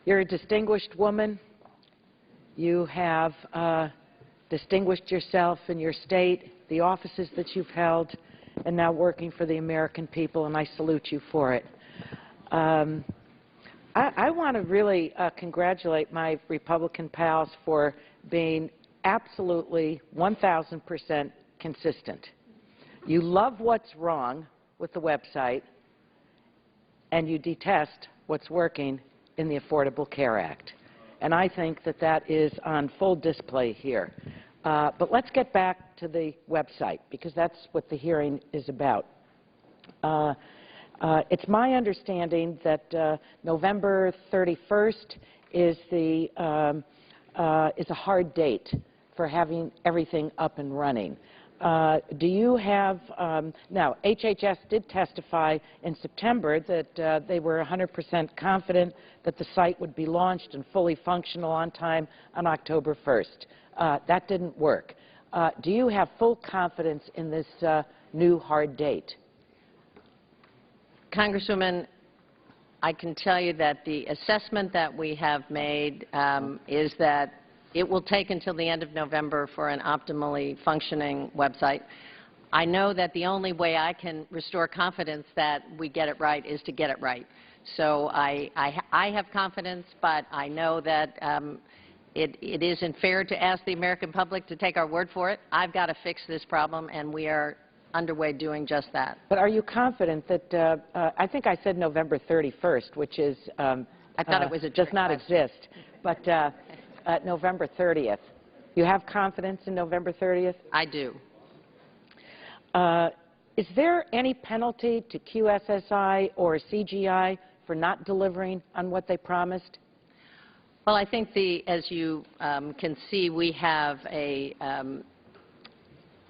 You're a distinguished woman. You have distinguished yourself in your state, the offices that you've held, and now working for the American people, and I salute you for it. I want to really congratulate my Republican pals for being absolutely 1,000% consistent. You love what's wrong with the website, and you detest what's working in the Affordable Care Act. And I think that that is on full display here. But let's get back to the website, because that's what the hearing is about. It's my understanding that November 31st is a hard date for having everything up and running. Do you have, now, HHS did testify in September that they were 100% confident that the site would be launched and fully functional on time on October 1st. That didn't work. Do you have full confidence in this new hard date? Congresswoman, I can tell you that the assessment that we have made is that it will take until the end of November for an optimally functioning website. I know that the only way I can restore confidence that we get it right is to get it right. So I have confidence, but I know that it isn't fair to ask the American public to take our word for it. I've got to fix this problem, and we are underway doing just that. But are you confident that, I think I said November 31st, which is, I thought it was a does trick not question. exist, but November 30th. You have confidence in November 30th? I do. Is there any penalty to QSSI or CGI for not delivering on what they promised? Well, I think as you can see, we have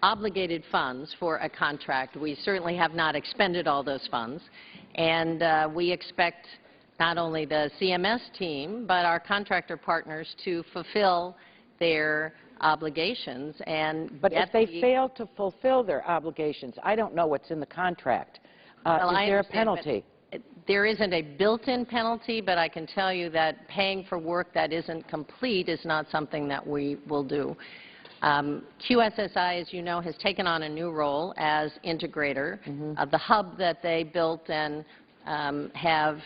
obligated funds for a contract. We certainly have not expended all those funds, and we expect not only the CMS team, but our contractor partners to fulfill their obligations. But if they fail to fulfill their obligations, I don't know what's in the contract. Well, is there a penalty? There isn't a built-in penalty, but I can tell you that paying for work that isn't complete is not something that we will do. QSSI, as you know, has taken on a new role as integrator. The hub that they built and have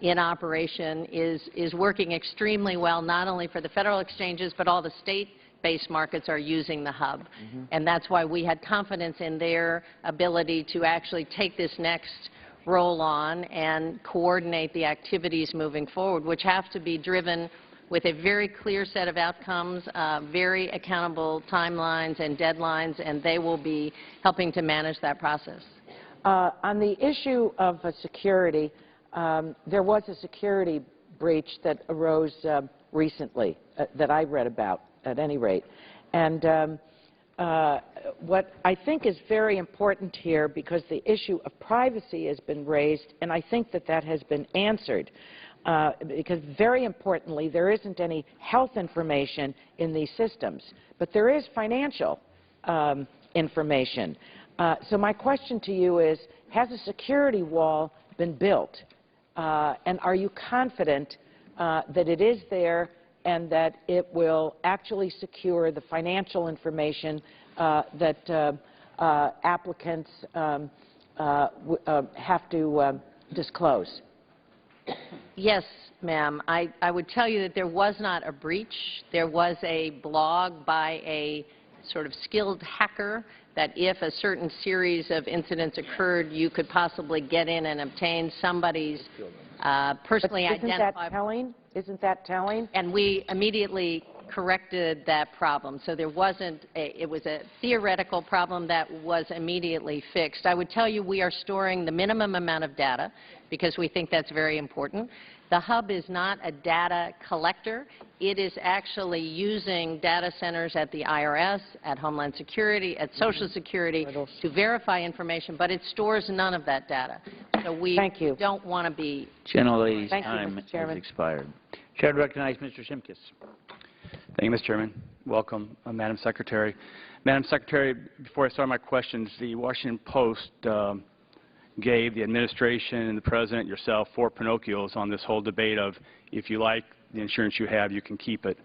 in operation is working extremely well, not only for the federal exchanges, but all the state-based markets are using the hub. And that's why we had confidence in their ability to actually take this next role on and coordinate the activities moving forward, which have to be driven with a very clear set of outcomes, very accountable timelines and deadlines, and they will be helping to manage that process. On the issue of security, there was a security breach that arose recently that I read about, at any rate. And what I think is very important here, because the issue of privacy has been raised, and I think that that has been answered, because very importantly, there isn't any health information in these systems, but there is financial information. So my question to you is, has a security wall been built? And are you confident that it is there and that it will actually secure the financial information that applicants have to disclose? Yes, ma'am. I would tell you that there was not a breach. There was a blog by a sort of skilled hacker that if a certain series of incidents occurred, you could possibly get in and obtain somebody's personally identified. Isn't that telling? Isn't that telling? And we immediately corrected that problem. So there wasn't it was a theoretical problem that was immediately fixed. I would tell you we are storing the minimum amount of data because we think that's very important. The hub is not a data collector. It is actually using data centers at the IRS, at Homeland Security, at Social Security to verify information, but it stores none of that data. So we don't want to be... Gentlelady's time has expired. Chair to recognize Mr. Shimkus. Thank you, Mr. Chairman. Welcome, Madam Secretary. Madam Secretary, before I start my questions, the Washington Post gave the administration and the President, yourself, 4 Pinocchios on this whole debate of if you like the insurance you have, you can keep it.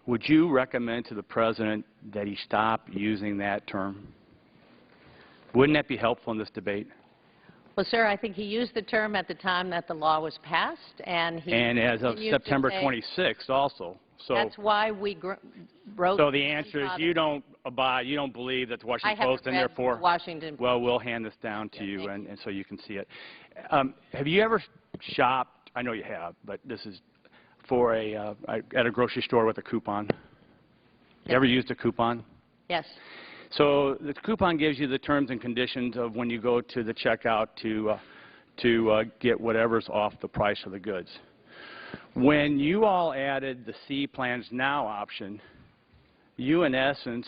Would you recommend to the President that he stop using that term? Wouldn't that be helpful in this debate? Well, sir, I think he used the term at the time that the law was passed, and he as of September 26th also. So that's why we wrote. So the answer is you don't believe that the Washington Post, and therefore, Washington. Well, we'll hand this down to you, and so you can see it. Have you ever shopped? I know you have, but this is for at a grocery store with a coupon. You ever used a coupon? Yes. So the coupon gives you the terms and conditions of when you go to the checkout to get whatever's off the price of the goods. When you all added the C Plans Now option, you in essence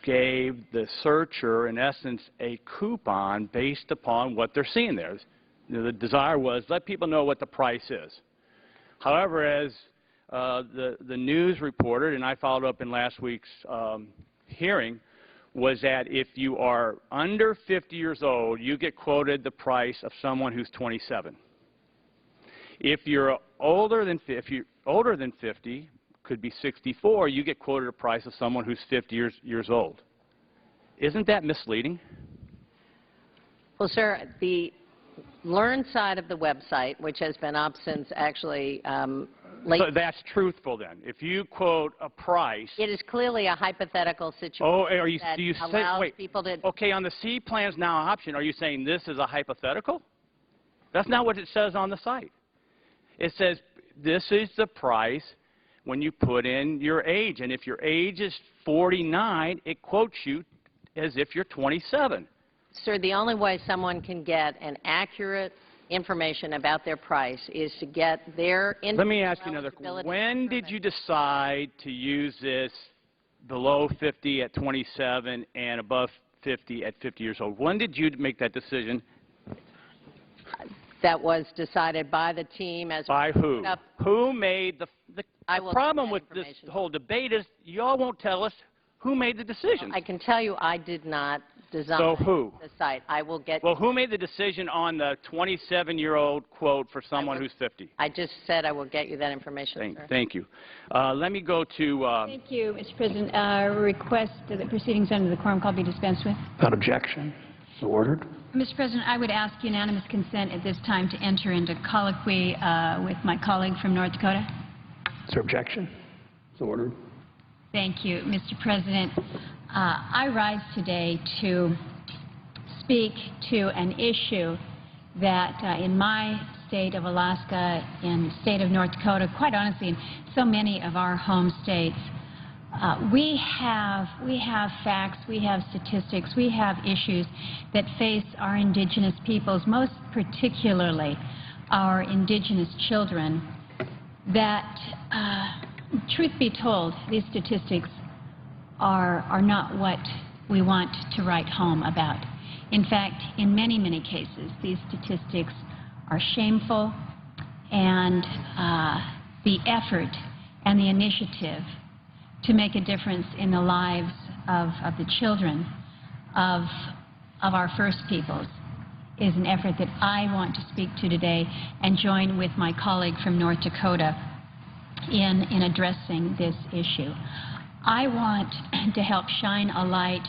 gave the searcher in essence a coupon based upon what they're seeing there. The desire was let people know what the price is. However, as the news reported, and I followed up in last week's hearing, was that if you are under 50 years old, you get quoted the price of someone who's 27. If you're older than 50, could be 64, you get quoted a price of someone who's 50 years old. Isn't that misleading? Well, sir, the Learn side of the website, which has been up since actually late. So that's truthful then. If you quote a price. It is clearly a hypothetical situation. Oh, are you, that do you say, allows wait, people to. okay, on the C plans now option, are you saying this is a hypothetical? That's not what it says on the site. It says this is the price when you put in your age. And if your age is 49, it quotes you as if you're 27. Sir, the only way someone can get an accurate information about their price is to get their individual Let me ask you another. eligibility When did you decide to use this below 50 at 27 and above 50 at 50 years old? When did you make that decision? That was decided by the team as By who? Who made the problem with this whole debate is you all won't tell us who made the decision. I can tell you I did not design So who? the site. I will get. Well, who made the decision on the 27-year-old quote for someone who's 50? I just said I will get you that information, sir. Thank you. Let me go to. Thank you, Mr. President. Request that proceedings under the quorum call be dispensed with. Without objection. So ordered. Mr. President, I would ask unanimous consent at this time to enter into colloquy with my colleague from North Dakota. Is there objection? So ordered. Thank you, Mr. President. I rise today to speak to an issue that in my state of Alaska, in the state of North Dakota, quite honestly, in so many of our home states, we have facts, we have statistics, we have issues that face our indigenous peoples, most particularly our indigenous children, that, truth be told, these statistics are not what we want to write home about. In fact, in many, many cases, these statistics are shameful, and the effort and the initiative to make a difference in the lives of the children of our First Peoples is an effort that I want to speak to today and join with my colleague from North Dakota in addressing this issue. I want to help shine a light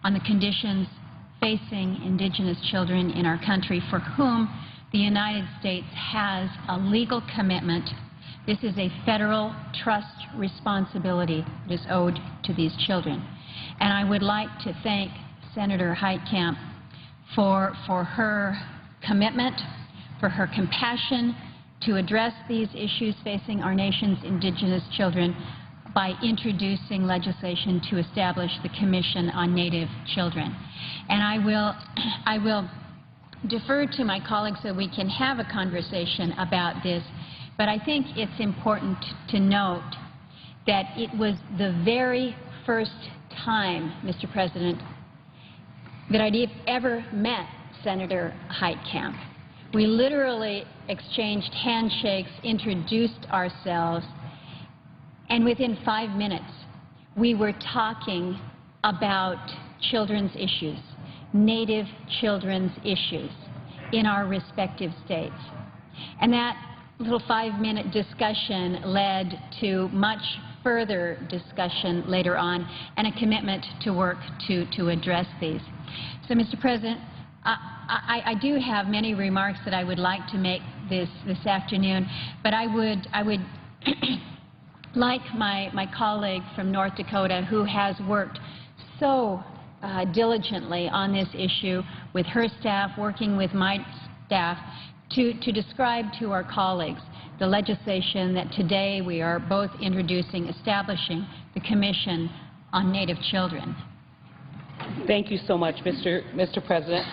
on the conditions facing indigenous children in our country for whom the United States has a legal commitment. This is a federal trust responsibility that is owed to these children. And I would like to thank Senator Heitkamp for her commitment, for her compassion to address these issues facing our nation's indigenous children by introducing legislation to establish the Commission on Native Children. And I will defer to my colleagues so we can have a conversation about this. But I think it's important to note that it was the very first time, Mr. President, that I'd ever met Senator Heitkamp. We literally exchanged handshakes, introduced ourselves, and within 5 minutes, we were talking about children's issues, Native children's issues in our respective states. And that little 5-minute discussion led to much further discussion later on and a commitment to work to address these. So, Mr. President, I do have many remarks that I would like to make this afternoon, but I would like my colleague from North Dakota, who has worked so diligently on this issue with her staff, working with my staff, to describe to our colleagues the legislation that today we are both introducing, establishing the Commission on Native Children. Thank you so much, Mr. President.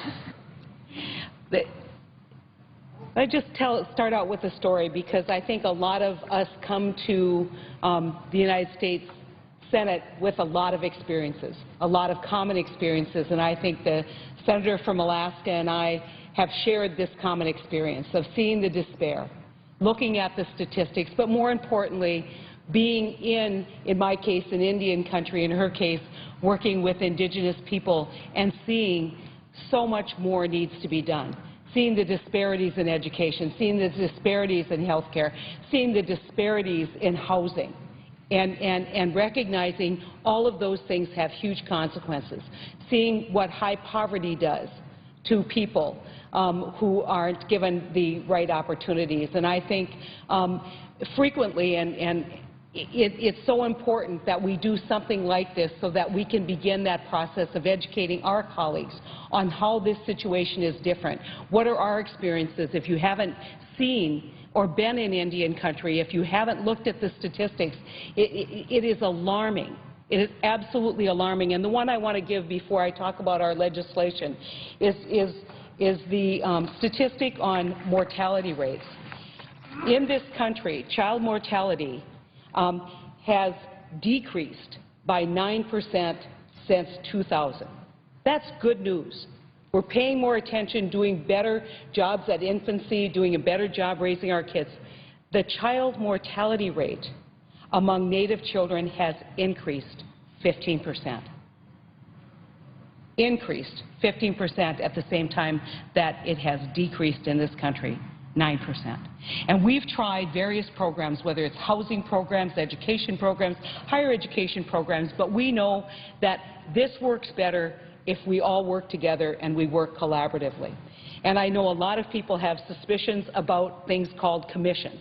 I just start out with a story because I think a lot of us come to the United States Senate with a lot of experiences, a lot of common experiences, and I think the senator from Alaska and I have shared this common experience of seeing the despair, looking at the statistics, but more importantly, being in my case, in Indian country, in her case, working with indigenous people and seeing so much more needs to be done. Seeing the disparities in education, seeing the disparities in health care, seeing the disparities in housing, and recognizing all of those things have huge consequences. Seeing what high poverty does to people who aren't given the right opportunities. And I think frequently, and it's so important that we do something like this so that we can begin that process of educating our colleagues on how this situation is different. What are our experiences? If you haven't seen or been in Indian country, if you haven't looked at the statistics, it is alarming. It is absolutely alarming. And the one I want to give before I talk about our legislation is the statistic on mortality rates. In this country, child mortality has decreased by 9% since 2000. That's good news. We're paying more attention, doing better jobs at infancy, doing a better job raising our kids. The child mortality rate among Native children has increased 15%. Increased 15% at the same time that it has decreased in this country 9%. And we've tried various programs, whether it's housing programs, education programs, higher education programs, but we know that this works better if we all work together and we work collaboratively. And I know a lot of people have suspicions about things called commissions.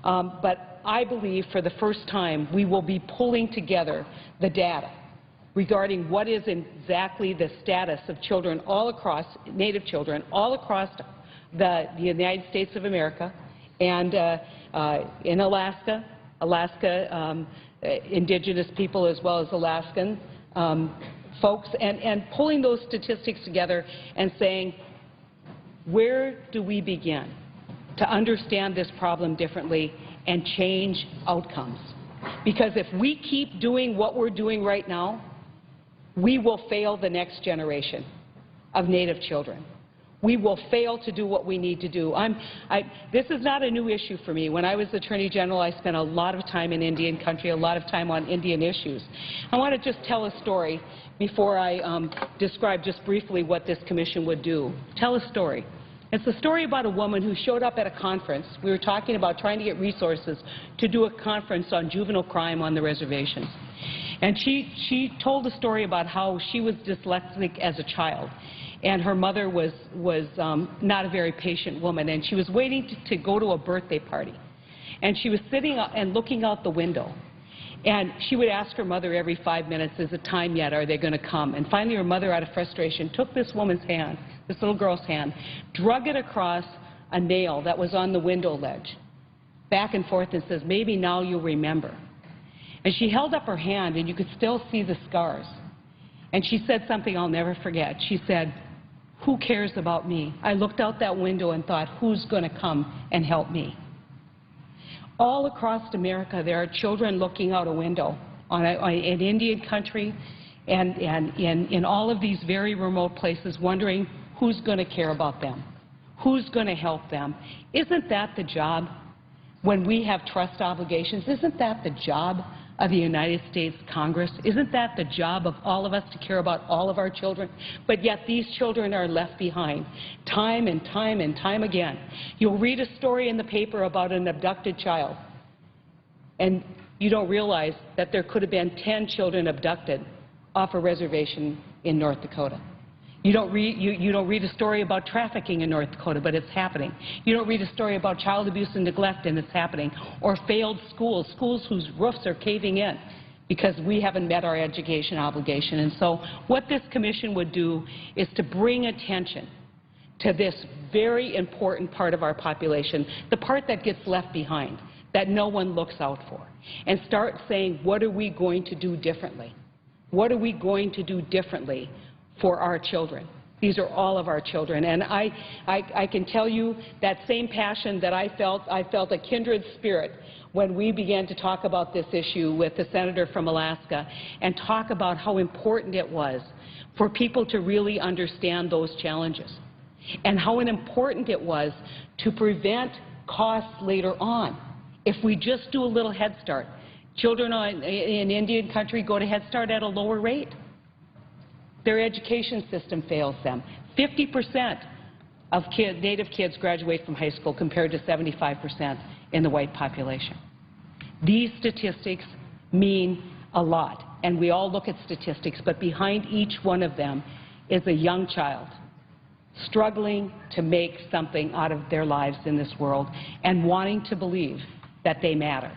But I believe for the first time we will be pulling together the data regarding what is exactly the status of children all across, Native children, all across the United States of America and in Alaska, indigenous people as well as Alaskan folks, and pulling those statistics together and saying, where do we begin to understand this problem differently and change outcomes? Because if we keep doing what we're doing right now, we will fail the next generation of Native children. We will fail to do what we need to do. This is not a new issue for me. When I was Attorney General, I spent a lot of time in Indian country, a lot of time on Indian issues. I want to just tell a story before I describe just briefly what this commission would do. Tell a story. It's a story about a woman who showed up at a conference. We were talking about trying to get resources to do a conference on juvenile crime on the reservations. And she told a story about how she was dyslexic as a child. And her mother was not a very patient woman, and she was waiting to go to a birthday party. And she was sitting and looking out the window. And she would ask her mother every 5 minutes, is it time yet? Are they going to come? And finally her mother, out of frustration, took this woman's hand, this little girl's hand, drug it across a nail that was on the window ledge, back and forth, and says, maybe now you'll remember. And she held up her hand, and you could still see the scars. And she said something I'll never forget. She said, who cares about me? I looked out that window and thought, who's going to come and help me? All across America, there are children looking out a window in Indian country and in all of these very remote places, wondering who's going to care about them, who's going to help them. Isn't that the job when we have trust obligations? Isn't that the job of the United States Congress? Isn't that the job of all of us to care about all of our children? But yet these children are left behind time and time and time again. You'll read a story in the paper about an abducted child, and you don't realize that there could have been 10 children abducted off a reservation in North Dakota. You don't read a story about trafficking in North Dakota, but it's happening. You don't read a story about child abuse and neglect, and it's happening. Or failed schools, schools whose roofs are caving in because we haven't met our education obligation. And so what this commission would do is to bring attention to this very important part of our population, the part that gets left behind, that no one looks out for, and start saying, what are we going to do differently? What are we going to do differently for our children? These are all of our children. And I can tell you that same passion that I felt a kindred spirit when we began to talk about this issue with the senator from Alaska and talk about how important it was for people to really understand those challenges and how important it was to prevent costs later on if we just do a little Head Start. Children in Indian country go to Head Start at a lower rate. Their education system fails them. 50% of Native kids graduate from high school compared to 75% in the white population. These statistics mean a lot, and we all look at statistics, but behind each one of them is a young child struggling to make something out of their lives in this world and wanting to believe that they matter.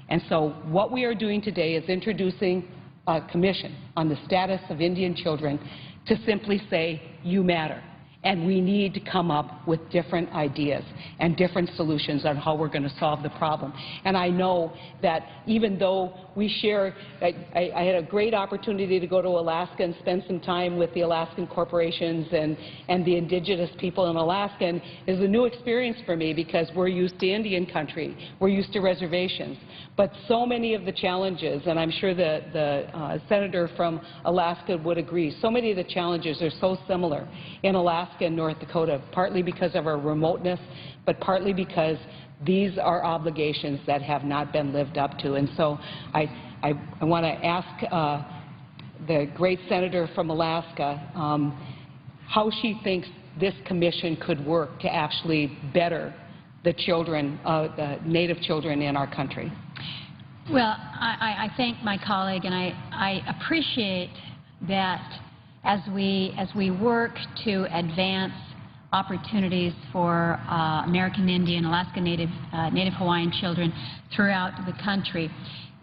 And so what we are doing today is introducing a commission on the status of Indian children to simply say, you matter. And we need to come up with different ideas and different solutions on how we're going to solve the problem. And I know that even though we share, I had a great opportunity to go to Alaska and spend some time with the Alaskan corporations and the indigenous people in Alaska. And it was a new experience for me because we're used to Indian country, we're used to reservations. But so many of the challenges, and I'm sure the senator from Alaska would agree, so many of the challenges are so similar in Alaska and North Dakota, partly because of our remoteness, but partly because these are obligations that have not been lived up to. And so I want to ask the great senator from Alaska how she thinks this commission could work to actually better the children, the Native children in our country. Well, I thank my colleague, and I appreciate that as we work to advance opportunities for American Indian, Alaska Native, Native Hawaiian children throughout the country,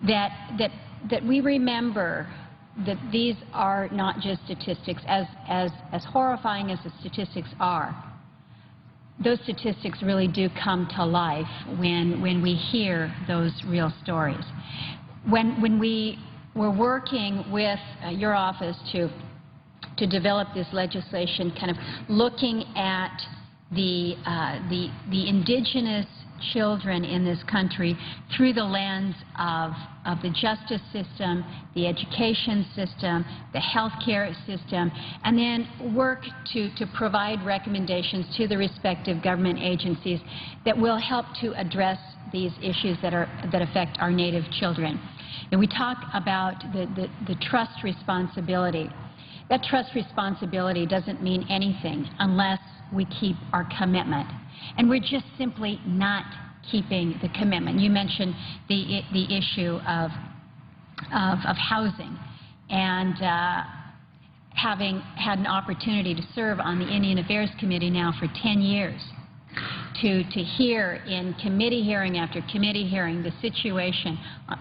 that we remember that these are not just statistics. As horrifying as the statistics are, those statistics really do come to life when we hear those real stories. When we were working with your office to develop this legislation, kind of looking at the indigenous children in this country through the lens of the justice system, the education system, the health care system, and then work to provide recommendations to the respective government agencies that will help to address these issues that affect our Native children. And we talk about the trust responsibility. That trust responsibility doesn't mean anything unless we keep our commitment. And we're just simply not keeping the commitment. You mentioned the issue of housing, and having had an opportunity to serve on the Indian Affairs Committee now for 10 years, to hear in committee hearing after committee hearing the situation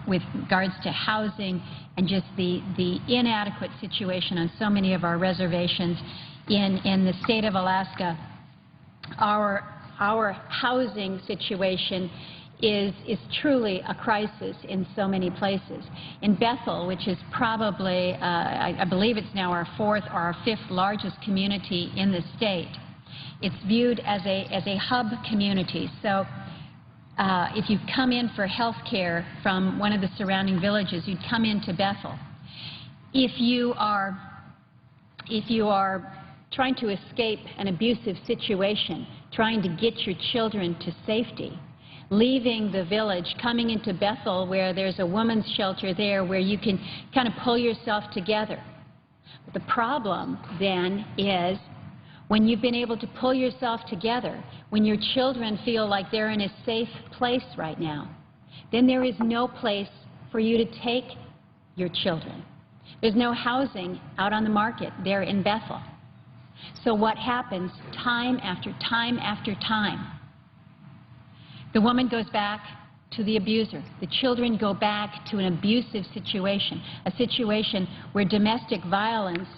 with regards to housing and just the inadequate situation on so many of our reservations in the state of Alaska. Our housing situation is truly a crisis in so many places. In Bethel, which is probably, I believe it's now our fourth or our fifth largest community in the state, it's viewed as a hub community. So if you come in for health care from one of the surrounding villages, you'd come into Bethel. If you are trying to escape an abusive situation, trying to get your children to safety, leaving the village, coming into Bethel where there's a woman's shelter there where you can kind of pull yourself together. But the problem then is when you've been able to pull yourself together, when your children feel like they're in a safe place right now, then there is no place for you to take your children. There's no housing out on the market there in Bethel. So what happens time after time after time? The woman goes back to the abuser. The children go back to an abusive situation, a situation where domestic violence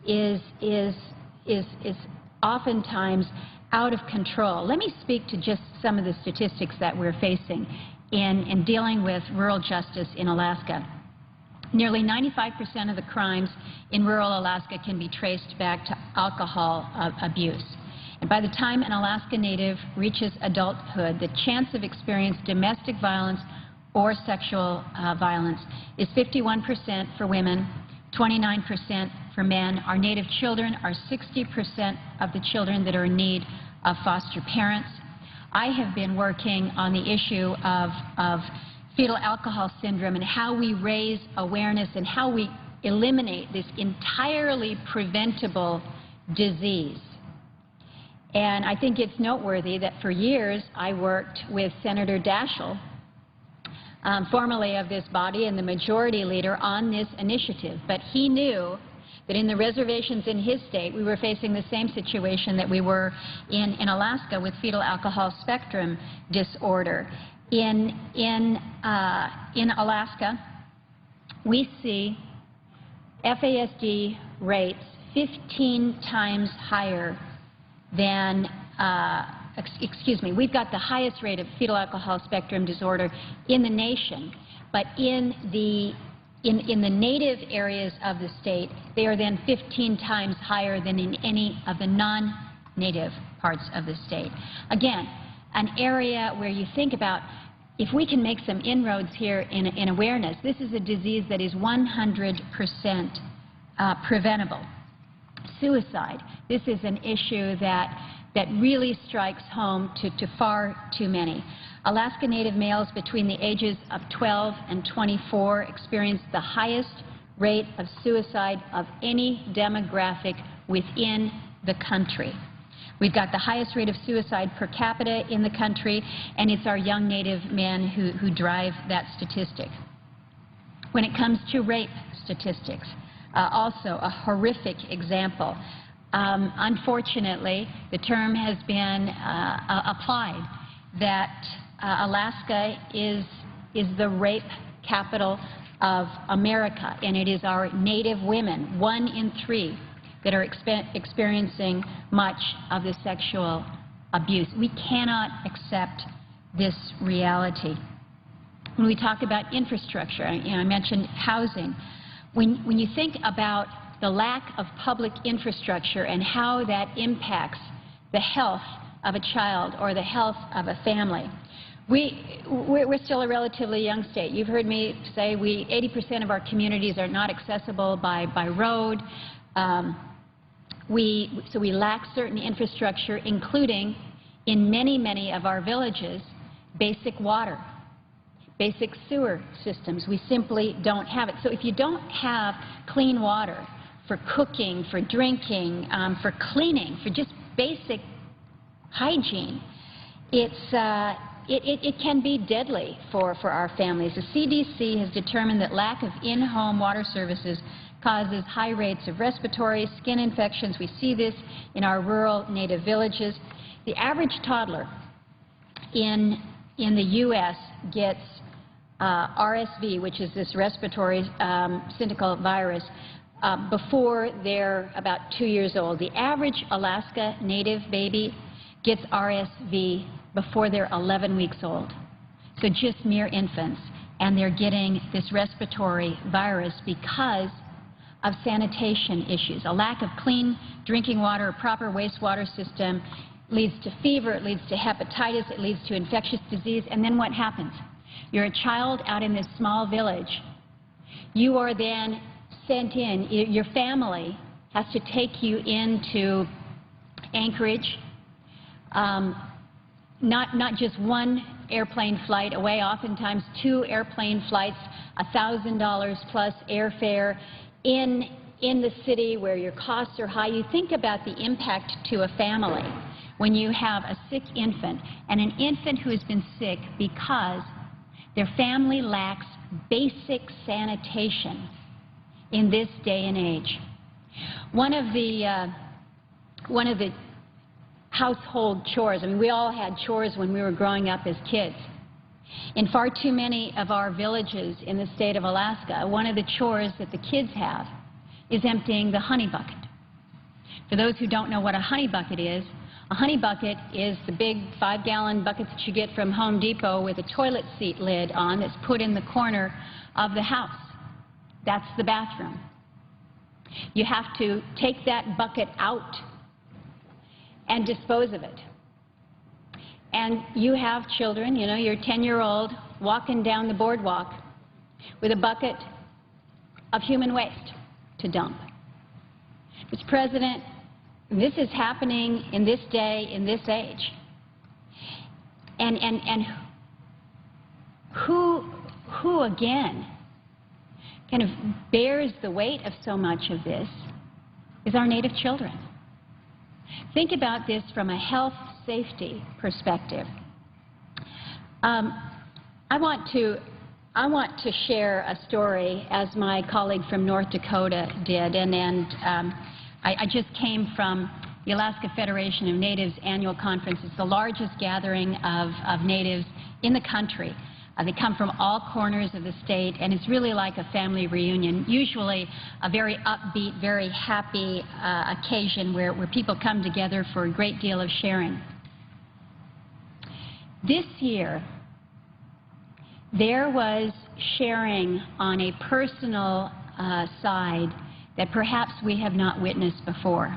is oftentimes out of control. Let me speak to just some of the statistics that we're facing in dealing with rural justice in Alaska. Nearly 95% of the crimes in rural Alaska can be traced back to alcohol abuse. And by the time an Alaska Native reaches adulthood, the chance of experiencing domestic violence or sexual violence is 51% for women, 29% for men. Our Native children are 60% of the children that are in need of foster parents. I have been working on the issue of fetal alcohol syndrome and how we raise awareness and how we eliminate this entirely preventable disease. And I think it's noteworthy that for years I worked with Senator Daschle, formerly of this body and the majority leader, on this initiative. But he knew that in the reservations in his state, we were facing the same situation that we were in Alaska with fetal alcohol spectrum disorder. In Alaska, we see FASD rates 15 times higher than, we've got the highest rate of fetal alcohol spectrum disorder in the nation, but in the native areas of the state, they are then 15 times higher than in any of the non-native parts of the state. Again, an area where you think about, if we can make some inroads here in awareness, this is a disease that is 100% preventable. Suicide, this is an issue that really strikes home to far too many. Alaska Native males between the ages of 12 and 24 experience the highest rate of suicide of any demographic within the country. We've got the highest rate of suicide per capita in the country, and it's our young Native men who drive that statistic. When it comes to rape statistics, also a horrific example. Unfortunately, the term has been applied that Alaska is the rape capital of America, and it is our Native women, 1 in 3, that are experiencing much of the sexual abuse. We cannot accept this reality. When we talk about infrastructure, I mentioned housing. When you think about the lack of public infrastructure and how that impacts the health of a child or the health of a family, we're still a relatively young state. You've heard me say 80% of our communities are not accessible by road. So we lack certain infrastructure, including in many of our villages, basic water, basic sewer systems. We simply don't have it. So if you don't have clean water for cooking, for drinking, for cleaning, for just basic hygiene, it can be deadly for our families. The CDC has determined that lack of in-home water services causes high rates of respiratory, skin infections. We see this in our rural Native villages. The average toddler in the U.S. gets RSV, which is this respiratory syncytial virus, before they're about 2 years old. The average Alaska Native baby gets RSV before they're 11 weeks old. So just mere infants. And they're getting this respiratory virus because of sanitation issues. A lack of clean drinking water, a proper wastewater system leads to fever, it leads to hepatitis, it leads to infectious disease, and then what happens? You're a child out in this small village. You are then sent in, your family has to take you into Anchorage, not just one airplane flight away, oftentimes 2 airplane flights, $1,000 plus airfare in the city where your costs are high. You think about the impact to a family when you have a sick infant, and an infant who has been sick because their family lacks basic sanitation in this day and age. One of the household chores, I mean, we all had chores when we were growing up as kids. In far too many of our villages in the state of Alaska, one of the chores that the kids have is emptying the honey bucket. For those who don't know what a honey bucket is, a honey bucket is the big 5-gallon bucket that you get from Home Depot with a toilet seat lid on that's put in the corner of the house. That's the bathroom. You have to take that bucket out and dispose of it. And you have children, you know, your 10-year-old walking down the boardwalk with a bucket of human waste to dump. Mr. President, this is happening in this day, in this age. And who again kind of bears the weight of so much of this is our Native children. Think about this from a health safety perspective. I want to I want to share a story, as my colleague from North Dakota did, and I just came from the Alaska Federation of Natives annual conference. It's the largest gathering of natives in the country. They come from all corners of the state, and it's really like a family reunion, usually a very upbeat, very happy occasion where people come together for a great deal of sharing. This year, there was sharing on a personal side that perhaps we have not witnessed before.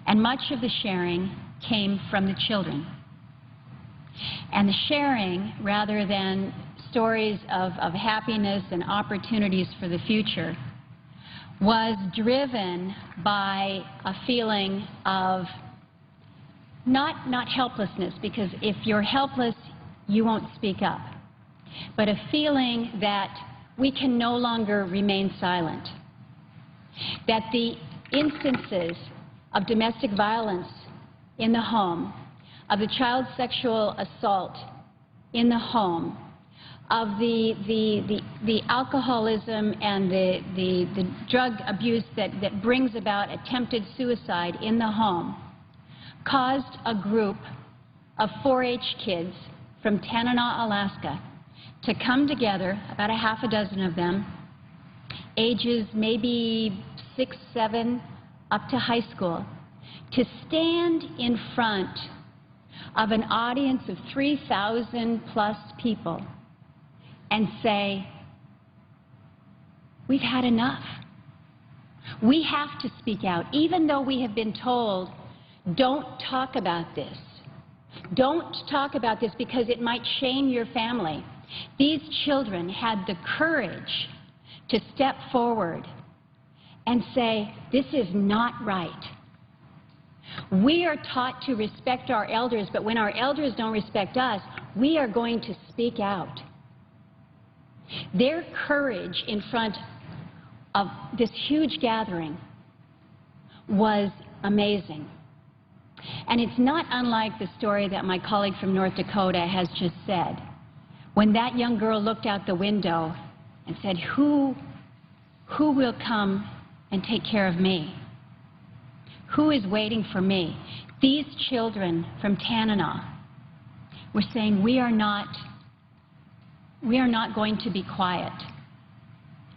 And much of the sharing came from the children. And the sharing, rather than stories of happiness and opportunities for the future, was driven by a feeling of not helplessness, because if you're helpless, you won't speak up, but a feeling that we can no longer remain silent, that the instances of domestic violence in the home, of the child sexual assault in the home, of the alcoholism and the drug abuse that brings about attempted suicide in the home, caused a group of 4-H kids from Tanana, Alaska, to come together, about a half a dozen of them, ages maybe 6, 7, up to high school, to stand in front of an audience of 3,000 plus people and say, we've had enough. We have to speak out, even though we have been told, don't talk about this. Don't talk about this because it might shame your family. These children had the courage to step forward and say, this is not right. We are taught to respect our elders, but when our elders don't respect us, we are going to speak out. Their courage in front of this huge gathering was amazing. And it's not unlike the story that my colleague from North Dakota has just said. When that young girl looked out the window and said, who will come and take care of me? Who is waiting for me? These children from Tanana were saying, we are not going to be quiet.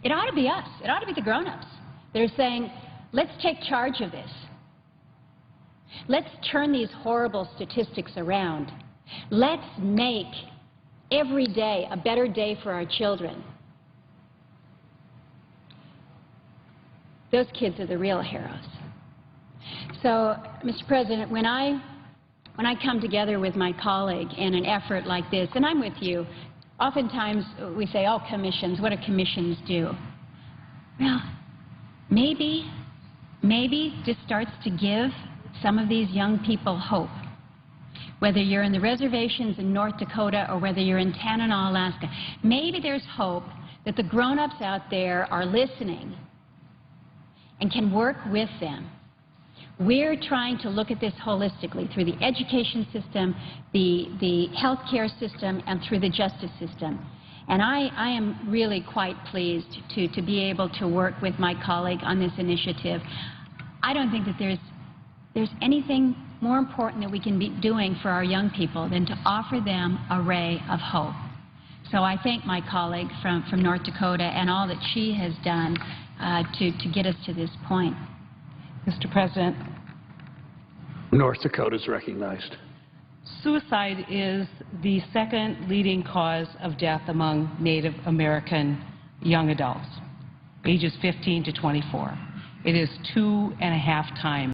It ought to be us. It ought to be the grown-ups. They're saying, let's take charge of this. Let's turn these horrible statistics around. Let's make every day a better day for our children. Those kids are the real heroes. So, Mr. President, when I come together with my colleague in an effort like this, and I'm with you, oftentimes we say, oh, commissions, what do commissions do? Well, maybe this starts to give some of these young people hope. Whether you're in the reservations in North Dakota or whether you're in Tanana, Alaska, maybe there's hope that the grown-ups out there are listening and can work with them. We're trying to look at this holistically through the education system, the health care system, and through the justice system. And I am really quite pleased to be able to work with my colleague on this initiative. I don't think that there's anything more important that we can be doing for our young people than to offer them a ray of hope. So I thank my colleague from North Dakota and all that she has done to get us to this point. Mr. President. North Dakota is recognized. Suicide is the second leading cause of death among Native American young adults, ages 15 to 24. It is 2.5 times